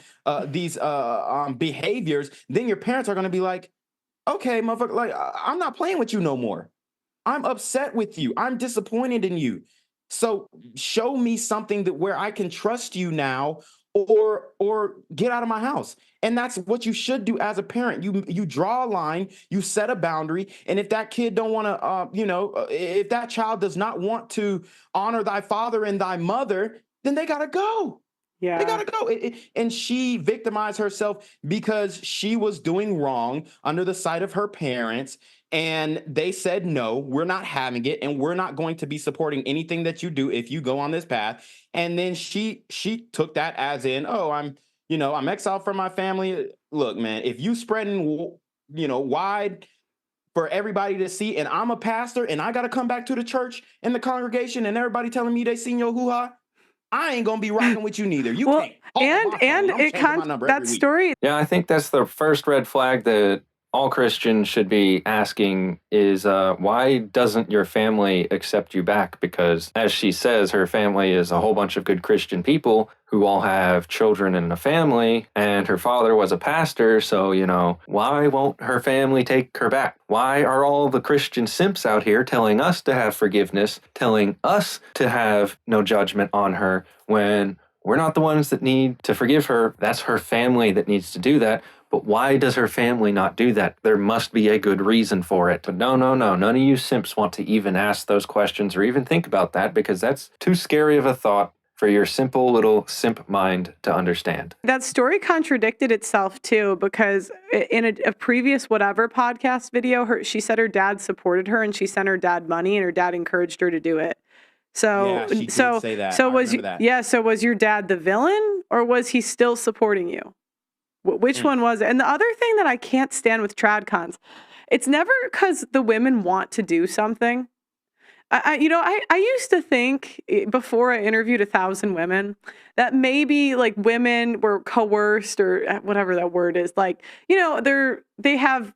behaviors, then your parents are going to be like, okay, motherfucker, like I'm not playing with you no more. I'm upset with you. I'm disappointed in you. So show me something that where I can trust you now or get out of my house. And that's what you should do as a parent. You draw a line, you set a boundary, and if that kid don't want to if that child does not want to honor thy father and thy mother, then they got to go. Yeah. They gotta go. And she victimized herself because she was doing wrong under the sight of her parents. And they said, no, we're not having it. And we're not going to be supporting anything that you do if you go on this path. And then she took that as in, I'm exiled from my family. Look, man, if you spreading, wide for everybody to see, and I'm a pastor and I got to come back to the church and the congregation and everybody telling me they seen your hoo-ha, I ain't gonna be rocking with you neither. You can't. And that story. Yeah, I think that's the first red flag that all Christians should be asking is why doesn't your family accept you back? Because as she says, her family is a whole bunch of good Christian people who all have children and a family, and her father was a pastor, so, why won't her family take her back? Why are all the Christian simps out here telling us to have forgiveness, telling us to have no judgment on her when we're not the ones that need to forgive her? That's her family that needs to do that. But why does her family not do that? There must be a good reason for it. But no. None of you simps want to even ask those questions or even think about that because that's too scary of a thought for your simple little simp mind to understand. That story contradicted itself too, because in a previous whatever podcast video, she said her dad supported her and she sent her dad money and her dad encouraged her to do it. So, yeah, she did say that. So was your dad the villain or was he still supporting you? Which one was it? And the other thing that I can't stand with tradcons, it's never because the women want to do something. I used to think before I interviewed 1,000 women that maybe like women were coerced or whatever that word is. Like, they have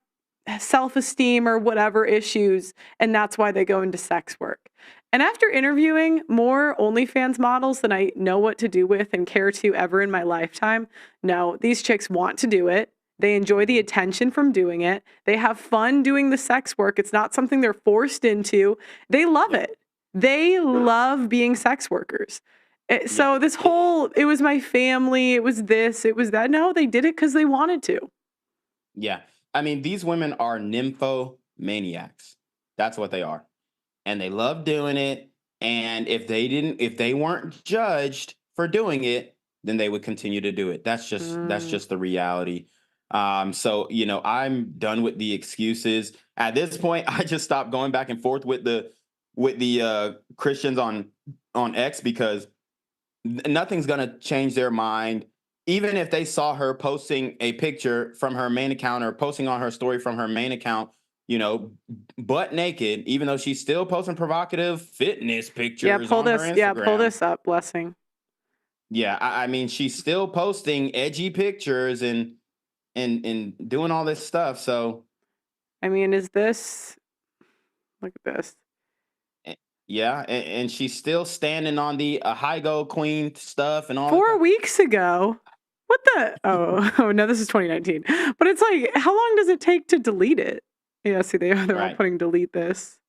self-esteem or whatever issues, and that's why they go into sex work. And after interviewing more OnlyFans models than I know what to do with and care to ever in my lifetime, no, these chicks want to do it. They enjoy the attention from doing it. They have fun doing the sex work. It's not something they're forced into. They love it. They love being sex workers. So this whole, it was my family, it was this, it was that. No, they did it because they wanted to. Yeah. I mean, these women are nymphomaniacs. That's what they are. And they love doing it. And if they weren't judged for doing it, then they would continue to do it. That's just the reality. So, I'm done with the excuses. At this point, I just stopped going back and forth with with the Christians on X, because nothing's gonna change their mind. Even if they saw her posting a picture from her main account or posting on her story from her main account, butt naked, even though she's still posting provocative fitness pictures on her Instagram. Yeah, pull this up, Blessing. Yeah, I mean, she's still posting edgy pictures and doing all this stuff. So, I mean, look at this. yeah, and she's still standing on the Hygo Queen stuff and all. 4 weeks ago. What the? Oh, no, this is 2019. But it's like, how long does it take to delete it? Yeah, see, they're all putting delete this.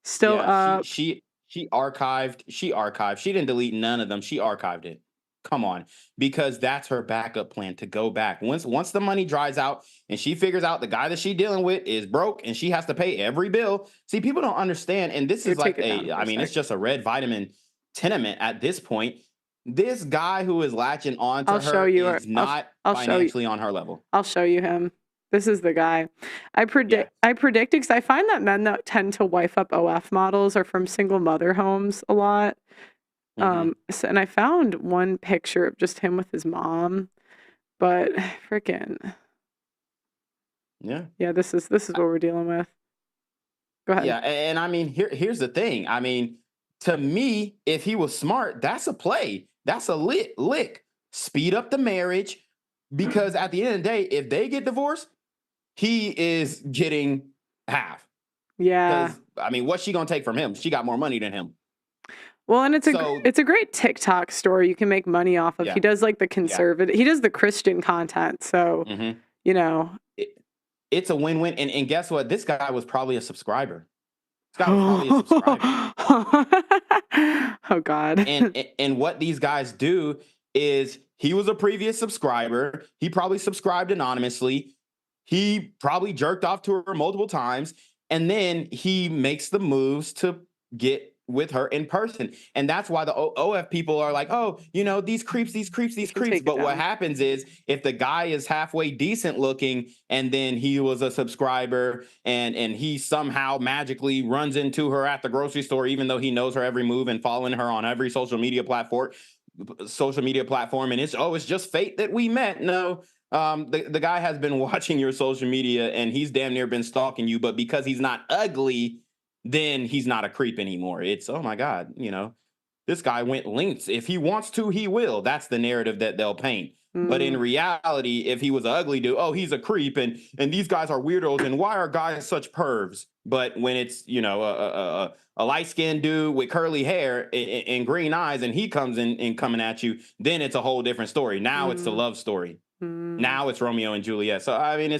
Still up. She archived. She didn't delete none of them. She archived it. Come on, because that's her backup plan, to go back. Once the money dries out and she figures out the guy that she's dealing with is broke and she has to pay every bill. See, people don't understand. And this is like it's just a red vitamin tenement at this point. This guy who is latching on to her is not financially on her level. I'll show you him. This is the guy. I predict because I find that men that tend to wife up OF models are from single mother homes a lot. And I found one picture of just him with his mom, but freaking yeah, this is what we're dealing with. Go ahead. Yeah, and I mean, here's the thing. I mean, to me, if he was smart, that's a play. That's a lick. Speed up the marriage, because at the end of the day, if they get divorced, he is getting half. Yeah. I mean, what's she gonna take from him? She got more money than him. Well, and it's a great TikTok story you can make money off of. Yeah. He does like the conservative, he does the Christian content. So, it's a win-win. And guess what? This guy was probably a subscriber. This guy was probably a subscriber. Oh God. And what these guys do is, he was a previous subscriber. He probably subscribed anonymously. He probably jerked off to her multiple times. And then he makes the moves to get with her in person. And that's why the OF people are like, oh, these creeps. But what happens is, if the guy is halfway decent looking and then he was a subscriber and he somehow magically runs into her at the grocery store, even though he knows her every move and following her on every social media platform, and it's just fate that we met. No, the guy has been watching your social media and he's damn near been stalking you, but because he's not ugly, then he's not a creep anymore. It's, oh my God, this guy went lengths. If he wants to, he will. That's the narrative that they'll paint. But in reality, if he was an ugly dude, oh, he's a creep, and these guys are weirdos, and why are guys such pervs? But when it's, a light-skinned dude with curly hair and green eyes, and he comes in and coming at you, then it's a whole different story. Now it's the love story. Now it's Romeo and Juliet. So, I mean,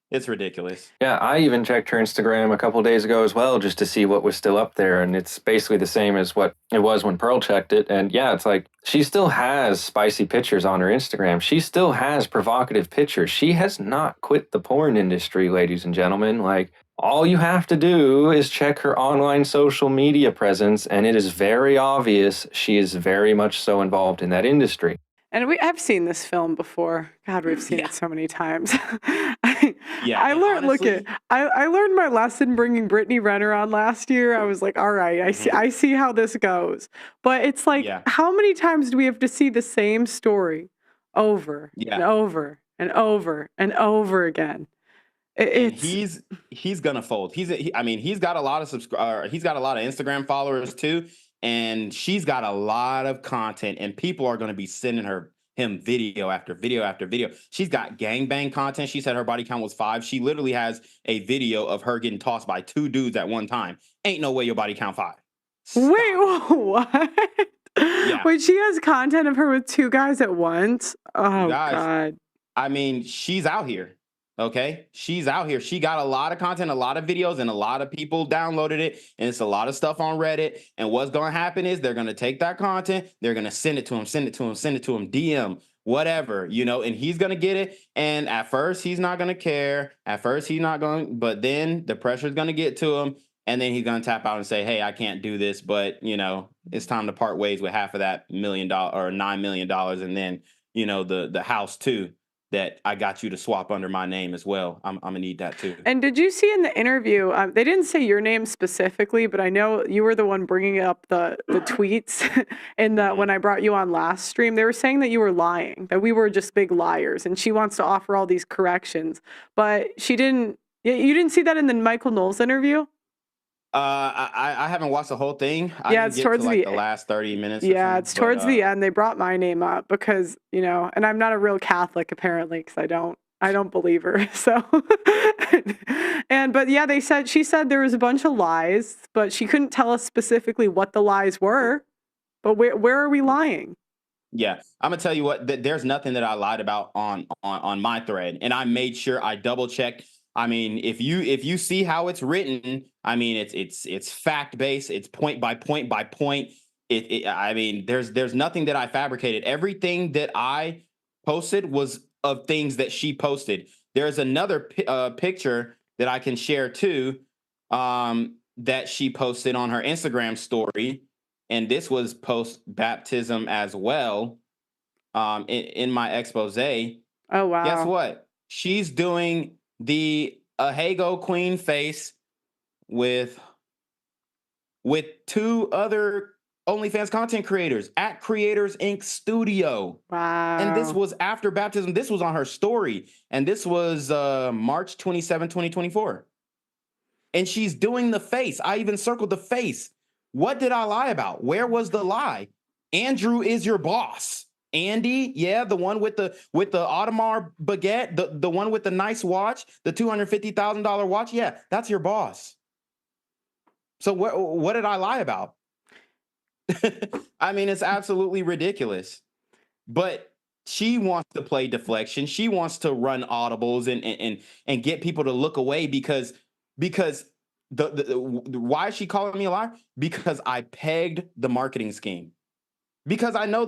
it's ridiculous. Yeah, I even checked her Instagram a couple days ago as well, just to see what was still up there. And it's basically the same as what it was when Pearl checked it. And yeah, it's like, she still has spicy pictures on her Instagram. She still has provocative pictures. She has not quit the porn industry, ladies and gentlemen. Like, all you have to do is check her online social media presence, and it is very obvious she is very much so involved in that industry. And I've seen this film before. God, we've seen it so many times. I learned my lesson bringing Brittany Renner on last year. I was like, all right, I see how this goes. But it's like, how many times do we have to see the same story over and over and over and over again? He's gonna fold. He's got a lot of he's got a lot of Instagram followers too. And she's got a lot of content, and people are going to be sending him video after video after video. She's got gangbang content. She said her body count was 5. She literally has a video of her getting tossed by 2 dudes at one time. Ain't no way your body count 5. Stop. Wait, what? Yeah. Wait, she has content of her with 2 guys at once? Oh, God. I mean, she's out here. Okay, she's out here. She got a lot of content, a lot of videos, and a lot of people downloaded it. And it's a lot of stuff on Reddit. And what's going to happen is, they're going to take that content, they're going to send it to him, DM, whatever, and he's going to get it. And at first, he's not going to care. At first, he's not going, but then the pressure is going to get to him. And then he's going to tap out and say, hey, I can't do this, but, it's time to part ways with half of that $1 million or $9 million. And then, the house too. that I got you to swap under my name as well. I'm gonna need that too. And did you see in the interview, they didn't say your name specifically, but I know you were the one bringing up the tweets and when I brought you on last stream, they were saying that you were lying, that we were just big liars, and she wants to offer all these corrections, but she didn't. You didn't see that in the Michael Knowles interview? I haven't watched the whole thing. I Yeah, didn't it's get towards to like the the last 30 minutes. yeah, it's towards the end. They brought my name up because, you know, and I'm not a real Catholic apparently because I don't believe her. So, but yeah, she said there was a bunch of lies, but she couldn't tell us specifically what the lies were. But where are we lying? Yeah, I'm gonna tell you what. There's nothing that I lied about on my thread, and I made sure I double checked. I mean, if you see how it's written, I mean, it's fact based. It's point by point by point. I mean, there's nothing that I fabricated. Everything that I posted was of things that she posted. There's another picture that I can share too, that she posted on her Instagram story, and this was post baptism as well. In my expose. Oh wow! Guess what? She's doing the Ahego Queen face with two other OnlyFans content creators at Creators Inc. Studio. Wow. And this was after baptism. This was on her story. And this was March 27, 2024. And she's doing the face. I even circled the face. What did I lie about? Where was the lie? Andrew is your boss. Andy, yeah, the one with the Audemars baguette, the one with the nice watch, the $250,000 watch. Yeah, that's your boss. So what did I lie about? I mean, it's absolutely ridiculous. But she wants to play deflection. She wants to run audibles and get people to look away because why is she calling me a liar? Because I pegged the marketing scheme. Because I know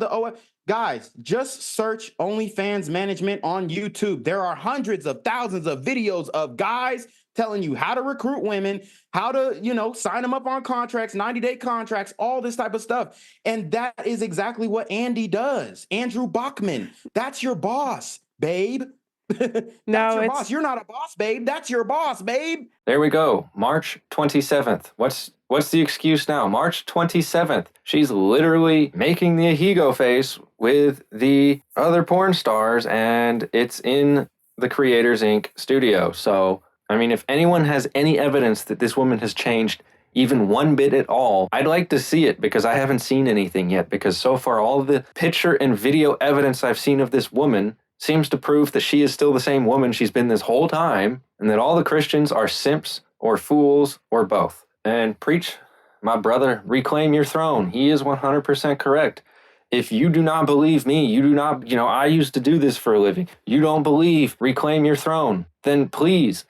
guys, just search OnlyFans management on YouTube. There are hundreds of thousands of videos of guys telling you how to recruit women, how to, sign them up on contracts, 90-day contracts, all this type of stuff. And that is exactly what Andy does. Andrew Bachman, that's your boss, babe. That's your boss. You're not a boss, babe. That's your boss, babe. There we go. March 27th. What's the excuse now? March 27th. She's literally making the Ahego face with the other porn stars, and it's in the Creators Inc. studio. So, I mean, if anyone has any evidence that this woman has changed even one bit at all, I'd like to see it because I haven't seen anything yet. Because so far, all the picture and video evidence I've seen of this woman seems to prove that she is still the same woman she's been this whole time, and that all the Christians are simps or fools or both. And preach, my brother, reclaim your throne. He is 100% correct. If you do not believe me, you do not, I used to do this for a living. You don't believe, reclaim your throne. Then please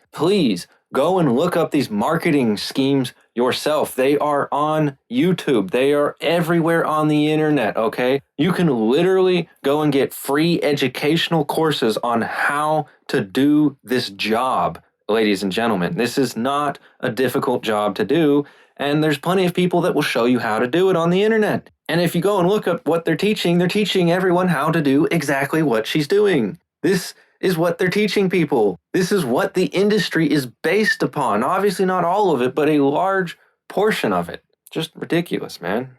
go and look up these marketing schemes yourself. They are on YouTube. They are everywhere on the internet, okay? You can literally go and get free educational courses on how to do this job, ladies and gentlemen. This is not a difficult job to do, and there's plenty of people that will show you how to do it on the internet. And if you go and look up what they're teaching everyone how to do exactly what she's doing. This is what they're teaching people. This is what the industry is based upon. Obviously not all of it, but a large portion of it. Just ridiculous, man.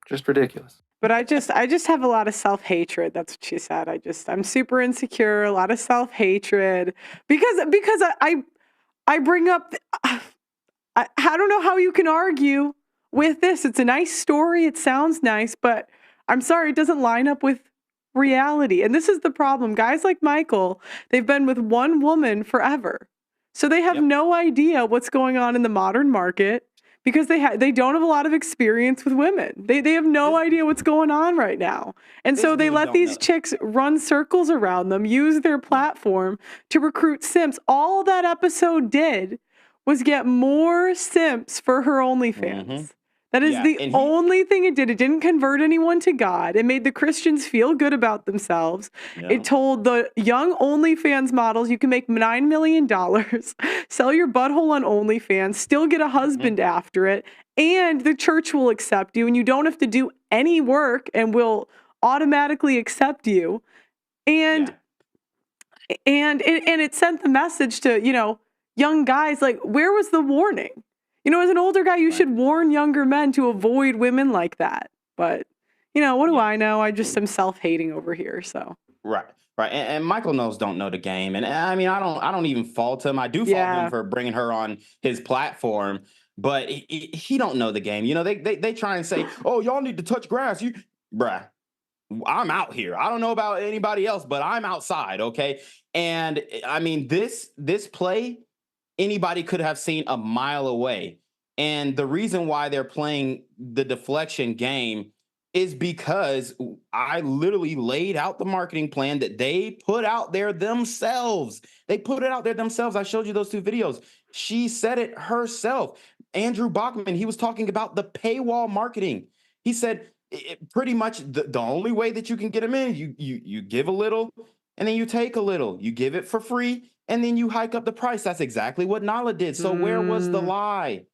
Just ridiculous. But I just have a lot of self-hatred. That's what she said. I'm super insecure, a lot of self-hatred because I bring up, I don't know how you can argue with this. It's a nice story. It sounds nice, but I'm sorry, it doesn't line up with reality. And this is the problem. Guys like Michael, they've been with one woman forever. So they have no idea what's going on in the modern market because they don't have a lot of experience with women. They have no idea what's going on right now. And so they let these chicks run circles around them, use their platform to recruit simps. All that episode did was get more simps for her OnlyFans. Mm-hmm. That is the only thing it did. It didn't convert anyone to God. It made the Christians feel good about themselves. Yeah. It told the young OnlyFans models, you can make $9 million, sell your butthole on OnlyFans, still get a husband after it, and the church will accept you, and you don't have to do any work and will automatically accept you. And And it sent the message to, young guys, like, where was the warning? As an older guy, you should warn younger men to avoid women like that. But, what do I know? I just am self-hating over here, so. Right. Right. And Michael Knowles don't know the game. And I mean, I don't even fault him. I do fault him for bringing her on his platform, but he don't know the game. They try and say, oh, y'all need to touch grass. Bruh, I'm out here. I don't know about anybody else, but I'm outside. Okay. And I mean, this play, anybody could have seen a mile away. And the reason why they're playing the deflection game is because I literally laid out the marketing plan that they put out there themselves. They put it out there themselves. I showed you those 2 videos. She said it herself. Andrew Bachman, he was talking about the paywall marketing. He said pretty much the only way that you can get them in, you give a little and then you take a little. You give it for free and then you hike up the price. That's exactly what Nala did. So where was the lie?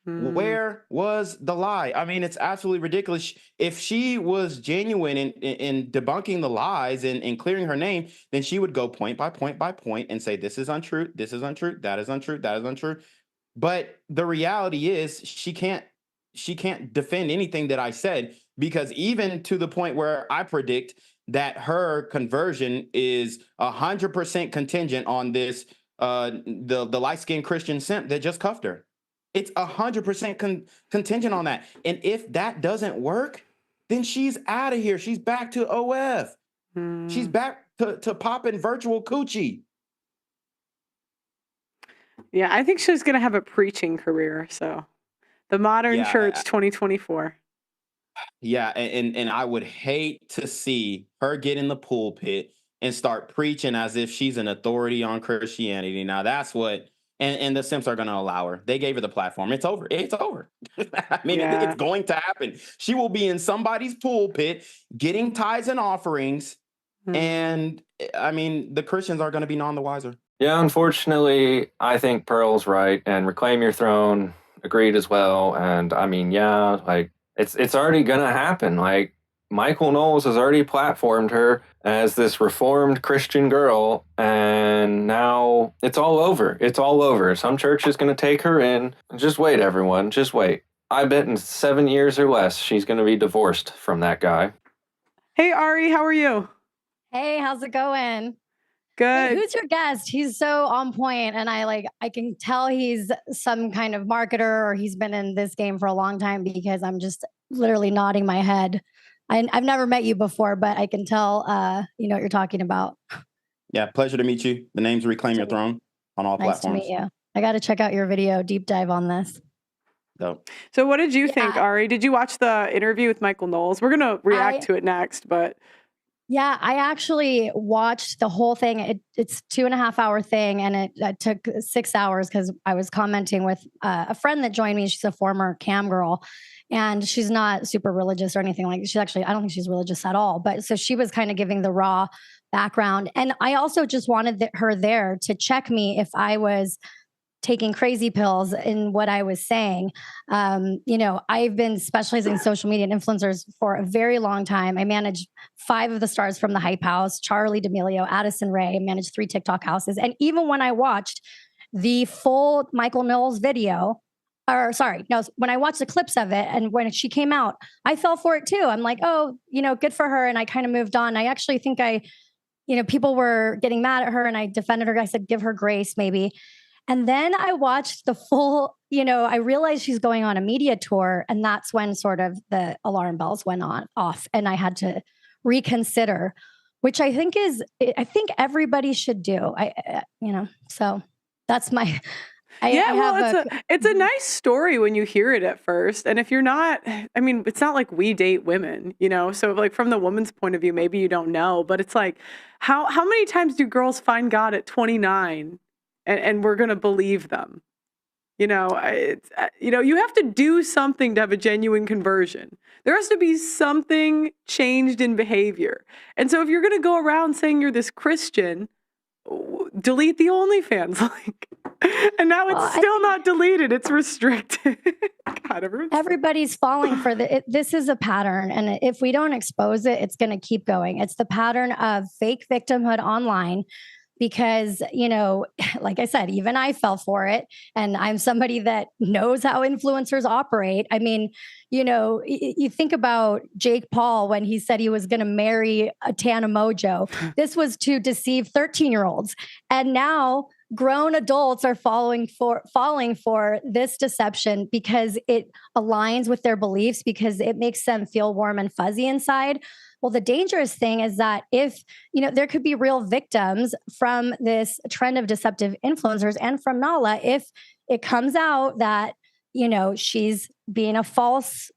Where was the lie? I mean, it's absolutely ridiculous. If she was genuine in debunking the lies and clearing her name, then she would go point by point by point and say, this is untrue, this is untrue, that is untrue, that is untrue. But the reality is she can't defend anything that I said, because even to the point where I predict that her conversion is 100% contingent on this, the light-skinned Christian simp that just cuffed her. It's 100% contingent on that. And if that doesn't work, then she's out of here. She's back to OF. She's back to popping virtual coochie. Yeah, I think she's going to have a preaching career. So the modern church 2024. Yeah, and I would hate to see her get in the pulpit and start preaching as if she's an authority on Christianity. Now that's what... And the Simps are going to allow her. They gave her the platform. It's over. It's over. I mean, it's going to happen. She will be in somebody's pulpit getting tithes and offerings. And I mean, the Christians are going to be none the wiser. Yeah, unfortunately, I think Pearl's right. And Reclaim Your Throne agreed as well. And I mean, like it's already going to happen. Like, Michael Knowles has already platformed her as this reformed Christian girl, and now it's all over. It's all over. Some church is going to take her in. Just wait, everyone. Just wait. I bet in 7 years or less, she's going to be divorced from that guy. Hey, Ari, how are you? Hey, how's it going? Good. Hey, who's your guest? He's so on point, and I can tell he's some kind of marketer or he's been in this game for a long time, because I'm just literally nodding my head. I've never met you before, but I can tell you know what you're talking about. Yeah, pleasure to meet you. The name's Reclaim Your Throne on all platforms. Nice to meet you. I got to check out your video deep dive on this. Dope. So what did you think, Ari? Did you watch the interview with Michael Knowles? We're going to react to it next, but... Yeah, I actually watched the whole thing. It's 2.5 hour thing, and it took 6 hours because I was commenting with a friend that joined me. She's a former cam girl, and she's not super religious or anything like that. She's actually, I don't think she's religious at all. But so she was kind of giving the raw background. And I also just wanted her there to check me if I was taking crazy pills in what I was saying. You know, I've been specializing in social media and influencers for a very long time. I managed 5 of the stars from the Hype House, Charlie D'Amelio, Addison Rae, managed 3 TikTok houses. And even when I watched the full Michael Knowles video, when I watched the clips of it and when she came out, I fell for it too. I'm like, oh, you know, good for her. And I kind of moved on. I actually think people were getting mad at her and I defended her. I said, give her grace maybe. And then I watched the full, I realized she's going on a media tour, and that's when sort of the alarm bells went off, and I had to reconsider, which I think everybody should do. So that's my. It's a nice story when you hear it at first, and if you're not, I mean, it's not like we date women, So like from the woman's point of view, maybe you don't know, but it's like, how many times do girls find God at 29? And we're going to believe them. You have to do something to have a genuine conversion. There has to be something changed in behavior. And so if you're going to go around saying you're this Christian, delete the OnlyFans link. And now it's still not deleted. It's restricted. God, everybody's falling for this is a pattern. And if we don't expose it, it's going to keep going. It's the pattern of fake victimhood online. because, like I said, even I fell for it. And I'm somebody that knows how influencers operate. I mean, you think about Jake Paul when he said he was going to marry a Tana Mojo. This was to deceive 13-year-olds. And now grown adults are falling for this deception because it aligns with their beliefs, because it makes them feel warm and fuzzy inside. Well, the dangerous thing is that if, there could be real victims from this trend of deceptive influencers and from Nala, if it comes out that, she's being a false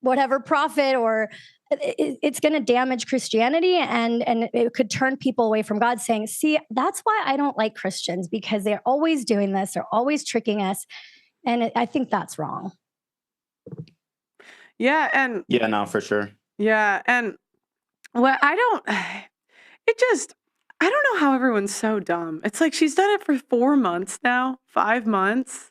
whatever prophet, or it's going to damage Christianity, and it could turn people away from God, saying, see, that's why I don't like Christians, because they're always doing this. They're always tricking us. And I think that's wrong. Yeah. And Yeah, no, for sure. yeah. And well, I don't know how everyone's so dumb. It's like she's done it for 4 months now, 5 months.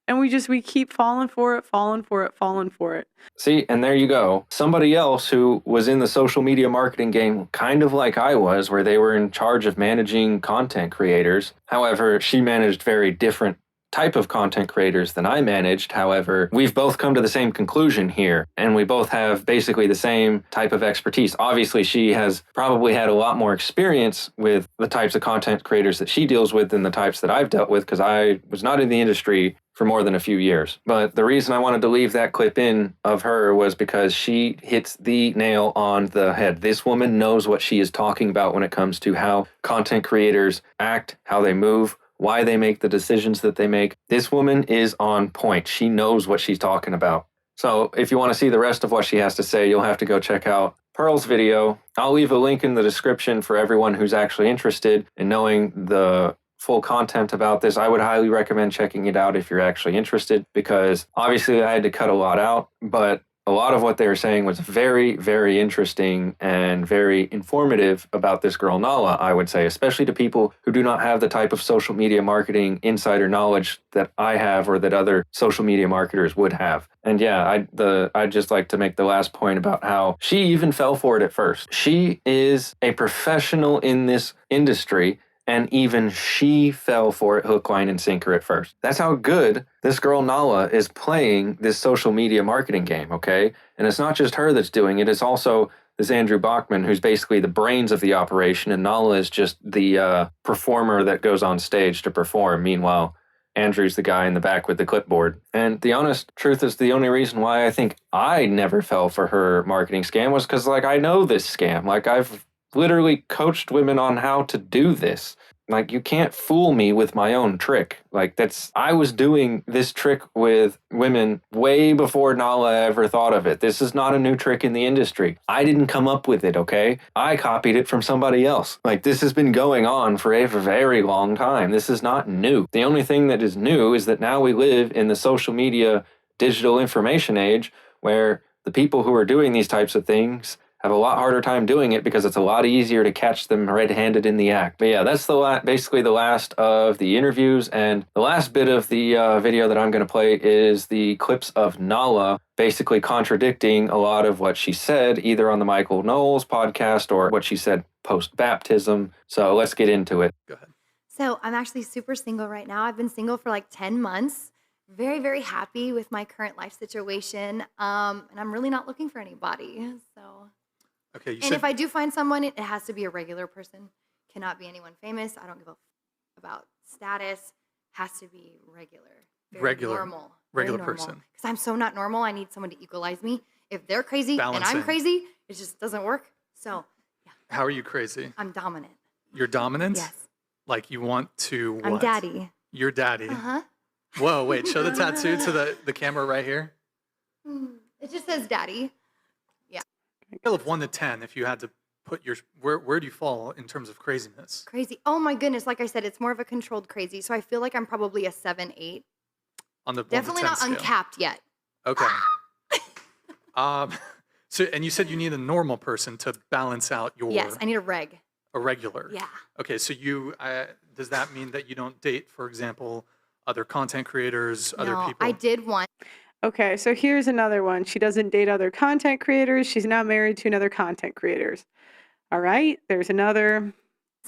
And we keep falling for it. See, and there you go. Somebody else who was in the social media marketing game, kind of like I was, where they were in charge of managing content creators. However, she managed very different type of content creators than I managed. However, we've both come to the same conclusion here, and we both have basically the same type of expertise. Obviously, she has probably had a lot more experience with the types of content creators that she deals with than the types that I've dealt with, because I was not in the industry for more than a few years. But the reason I wanted to leave that clip in of her was because she hits the nail on the head. This woman knows what she is talking about when it comes to how content creators act, how they move, why they make the decisions that they make. This woman is on point. She knows what she's talking about. So if you want to see the rest of what she has to say, you'll have to go check out Pearl's video. I'll leave a link in the description for everyone who's actually interested in knowing the full content about this. I would highly recommend checking it out if you're actually interested, because obviously I had to cut a lot out, but a lot of what they were saying was very, very interesting and very informative about this girl Nala, I would say, especially to people who do not have the type of social media marketing insider knowledge that I have or that other social media marketers would have. And yeah, I'd just like to make the last point about how she even fell for it at first. She is a professional in this industry, and even she fell for it hook, line, and sinker at first. That's how good this girl Nala is playing this social media marketing game, okay? And it's not just her that's doing it, it's also this Andrew Bachman, who's basically the brains of the operation, and Nala is just the performer that goes on stage to perform. Meanwhile, Andrew's the guy in the back with the clipboard. And the honest truth is, the only reason why I think I never fell for her marketing scam was because, I know this scam. I've literally coached women on how to do this. You can't fool me with my own trick. I was doing this trick with women way before Nala ever thought of it. This is not a new trick in the industry. I didn't come up with it, okay? I copied it from somebody else. This has been going on for a very long time. This is not new. The only thing that is new is that now we live in the social media digital information age, where the people who are doing these types of things have a lot harder time doing it because it's a lot easier to catch them red-handed in the act. But yeah, that's basically the last of the interviews, and the last bit of the video that I'm going to play is the clips of Nala basically contradicting a lot of what she said, either on the Michael Knowles podcast or what she said post-baptism. So let's get into it. Go ahead. So I'm actually super single right now. I've been single for 10 months. Very, very happy with my current life situation. And I'm really not looking for anybody. So... Okay, if I do find someone, it has to be a regular person. Cannot be anyone famous. I don't give a about status. Has to be regular. Normal. Regular person. Because I'm so not normal. I need someone to equalize me. If they're crazy Balancing. and I'm crazy, it just doesn't work. So, yeah. How are you crazy? I'm dominant. You're dominant? Yes. You want to what? I'm daddy. You're daddy. Uh-huh. Whoa, wait. Show the tattoo to the camera right here. It just says daddy. Scale of 1 to 10, if you had to put where do you fall in terms of craziness? Crazy. Oh my goodness. Like I said, it's more of a controlled crazy. So I feel like I'm probably a 7, 8. On the definitely 1 to 10 not scale. Uncapped yet. Okay. And you said you need a normal person to balance out your... Yes, I need a reg. A regular. Yeah. Okay, so does that mean that you don't date, for example, other content creators, other people? I did one. Okay, so here's another one. She doesn't date other content creators. She's now married to another content creators. All right, there's another.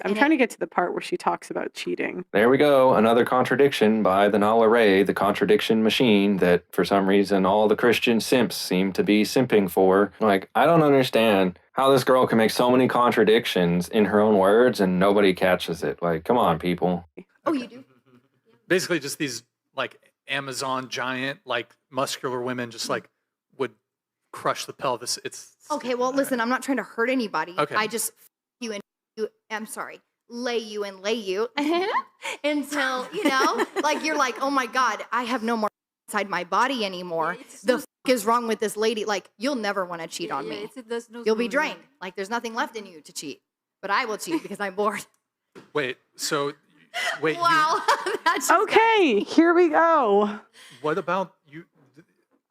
I'm trying to get to the part where she talks about cheating. There we go. Another contradiction by the Nala Ray, the contradiction machine that for some reason all the Christian simps seem to be simping for. Like, I don't understand how this girl can make so many contradictions in her own words and nobody catches it. Like, come on, people. Oh, you do? Basically, just these like Amazon giant, like muscular women, just like would crush the pelvis. It's Okay, well, listen, I'm not trying to hurt anybody. Okay. I just you and you. I'm sorry, lay you until like you're like, oh my God, I have no more inside my body anymore. The is wrong with this lady? Like, you'll never want to cheat on me. You'll be drained. Like, there's nothing left in you to cheat. But I will cheat because I'm bored. wait. So wait. Wow. That's just Okay, here we go. What about you?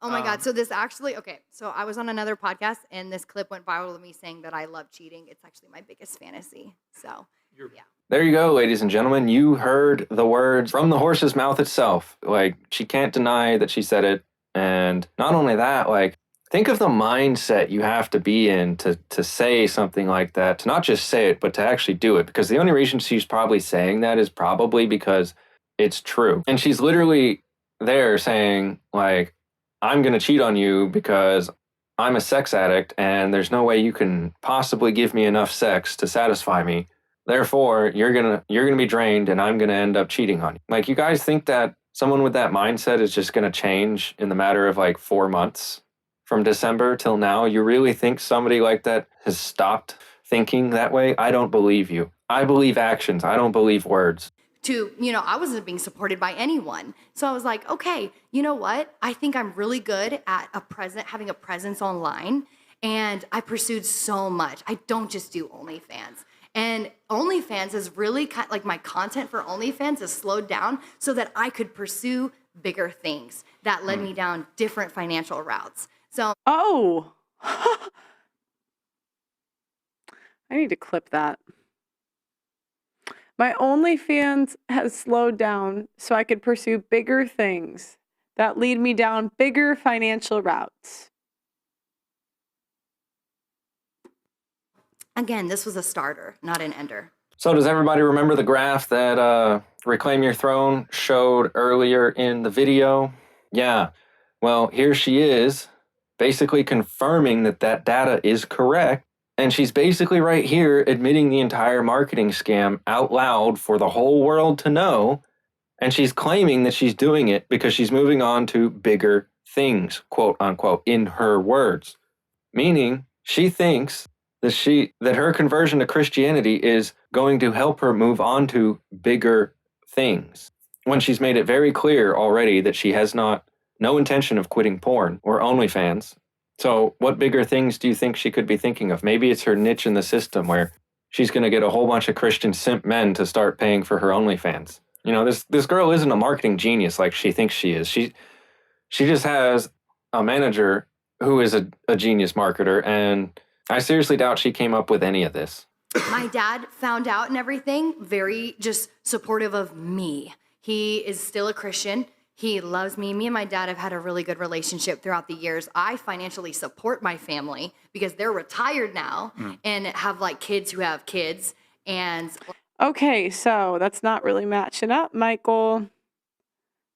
Oh my God. So this actually, okay. So I was on another podcast and this clip went viral of me saying that I love cheating. It's actually my biggest fantasy. So, yeah. There you go, ladies and gentlemen. You heard the words from the horse's mouth itself. Like, she can't deny that she said it. And not only that, like, think of the mindset you have to be in to say something like that, to not just say it, but to actually do it. Because the only reason she's probably saying that is probably because it's true. And she's literally there saying, like, I'm going to cheat on you because I'm a sex addict and there's no way you can possibly give me enough sex to satisfy me. Therefore, you're going to be drained and I'm going to end up cheating on you. Like, you guys think that someone with that mindset is just going to change in the matter of like 4 months from December till now? You really think somebody like that has stopped thinking that way? I don't believe you. I believe actions. I don't believe words. I wasn't being supported by anyone. So I was like, okay, you know what? I think I'm really good at having a presence online. And I pursued so much. I don't just do OnlyFans. And OnlyFans is really like my content for OnlyFans has slowed down so that I could pursue bigger things that led me down different financial routes. So, Oh, I need to clip that. My OnlyFans has slowed down so I could pursue bigger things that lead me down bigger financial routes. again, this was a starter, not an ender. So does everybody remember the graph that Reclaim Your Throne showed earlier in the video? Yeah. Well, here she is, basically confirming that that data is correct. And she's basically right here admitting the entire marketing scam out loud for the whole world to know. And she's claiming that she's doing it because she's moving on to bigger things, quote unquote, in her words. Meaning she thinks that her conversion to Christianity is going to help her move on to bigger things, when she's made it very clear already that she has no intention of quitting porn or OnlyFans. So what bigger things do you think she could be thinking of? Maybe it's her niche in the system where she's going to get a whole bunch of Christian simp men to start paying for her OnlyFans. You know, this girl isn't a marketing genius like she thinks she is. She just has a manager who is a genius marketer, and I seriously doubt she came up with any of this. My dad found out and everything, very just supportive of me. He is still a Christian. He loves me. Me and my dad have had a really good relationship throughout the years. I financially support my family because they're retired now and have like kids who have kids. And Okay, so that's not really matching up, Michael.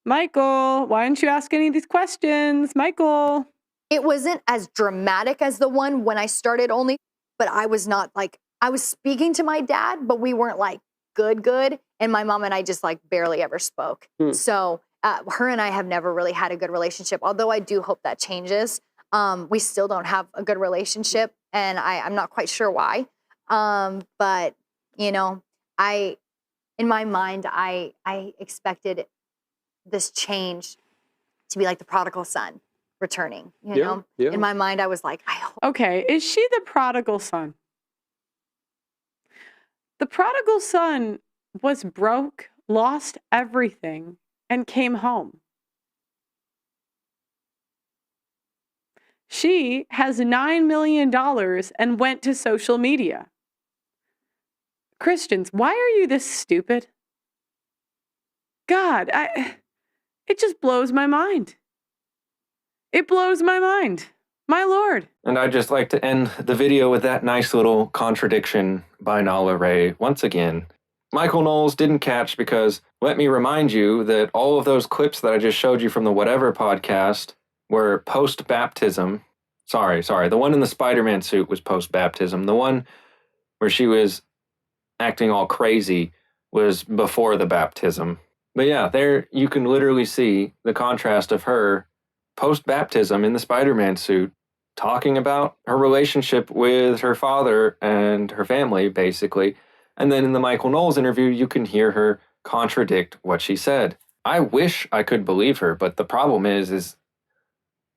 Michael, why didn't you ask any of these questions? Michael. It wasn't as dramatic as the one when I started only, but I was not like, I was speaking to my dad, but we weren't like good. And my mom and I just like barely ever spoke. So her and I have never really had a good relationship, although I do hope that changes. We still don't have a good relationship, and I'm not quite sure why. But, you know, in my mind, I expected this change to be like the prodigal son returning, you know? Yeah. In my mind, I was like, I hope. Okay, is she the prodigal son? The prodigal son was broke, lost everything, and came home. She has $9 million and went to social media. Christians, why are you this stupid? God, it just blows my mind. It blows my mind. My lord. And I'd just like to end the video with that nice little contradiction by Nala Ray once again. Michael Knowles didn't catch because, let me remind you that all of those clips that I just showed you from the Whatever podcast were post-baptism. Sorry, the one in the Spider-Man suit was post-baptism. The one where she was acting all crazy was before the baptism. But yeah, there you can literally see the contrast of her post-baptism in the Spider-Man suit talking about her relationship with her father and her family, basically. And then in the Michael Knowles interview, you can hear her contradict what she said. I wish I could believe her, but the problem is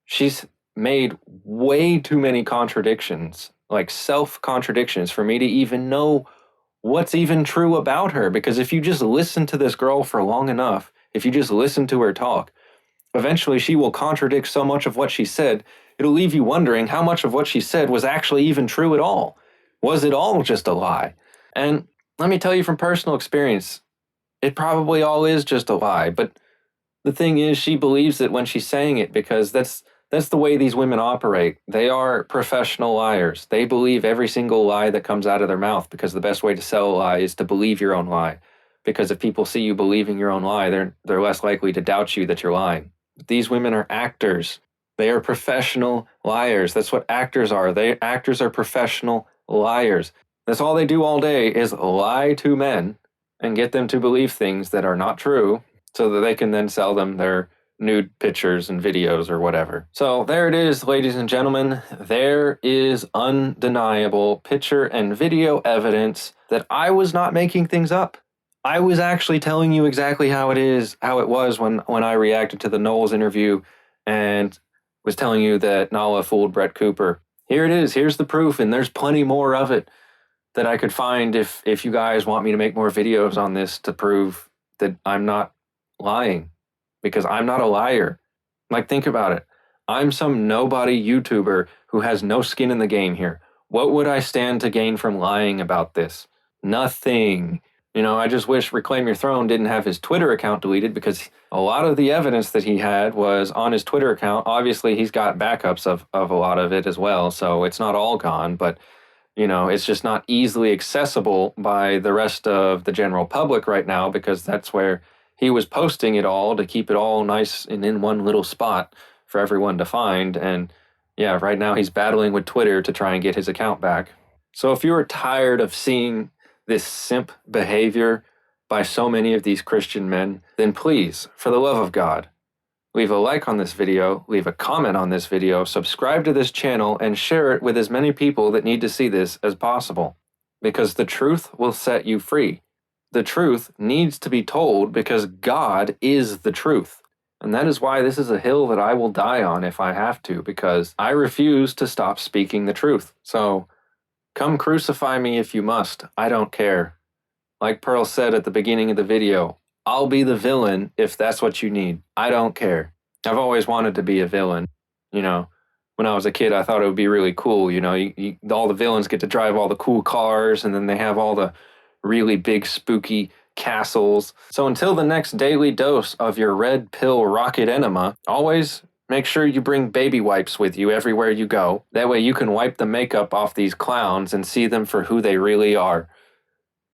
she's made way too many contradictions, like self-contradictions, for me to even know what's even true about her. Because if you just listen to this girl for long enough, if you just listen to her talk, eventually she will contradict so much of what she said, it'll leave you wondering how much of what she said was actually even true at all. Was it all just a lie? And let me tell you from personal experience, it probably all is just a lie. But the thing is, she believes it when she's saying it because that's the way these women operate. They are professional liars. They believe every single lie that comes out of their mouth because the best way to sell a lie is to believe your own lie. Because if people see you believing your own lie, they're less likely to doubt you that you're lying. These women are actors. They are professional liars. That's what actors are. Actors are professional liars. That's all they do all day is lie to men and get them to believe things that are not true so that they can then sell them their nude pictures and videos or whatever. So there it is, ladies and gentlemen. There is undeniable picture and video evidence that I was not making things up. I was actually telling you exactly how it was when I reacted to the Knowles interview and was telling you that Nala fooled Brett Cooper. Here it is. Here's the proof, and there's plenty more of it that I could find if you guys want me to make more videos on this to prove that I'm not lying, because I'm not a liar. Like, think about it. I'm some nobody YouTuber who has no skin in the game here. What would I stand to gain from lying about this? Nothing. You know, I just wish Reclaim Your Throne didn't have his Twitter account deleted, because a lot of the evidence that he had was on his Twitter account. Obviously, he's got backups of a lot of it as well, so it's not all gone, but you know, it's just not easily accessible by the rest of the general public right now, because that's where he was posting it all to keep it all nice and in one little spot for everyone to find. And yeah, right now he's battling with Twitter to try and get his account back. So if you are tired of seeing this simp behavior by so many of these Christian men, then please, for the love of God, leave a like on this video, leave a comment on this video, subscribe to this channel, and share it with as many people that need to see this as possible. Because the truth will set you free. The truth needs to be told because God is the truth. And that is why this is a hill that I will die on if I have to, because I refuse to stop speaking the truth. So come crucify me if you must. I don't care. Like Pearl said at the beginning of the video, I'll be the villain if that's what you need. I don't care. I've always wanted to be a villain. You know, when I was a kid, I thought it would be really cool. You know, all the villains get to drive all the cool cars, and then they have all the really big spooky castles. So until the next daily dose of your red pill rocket enema, always make sure you bring baby wipes with you everywhere you go. That way you can wipe the makeup off these clowns and see them for who they really are.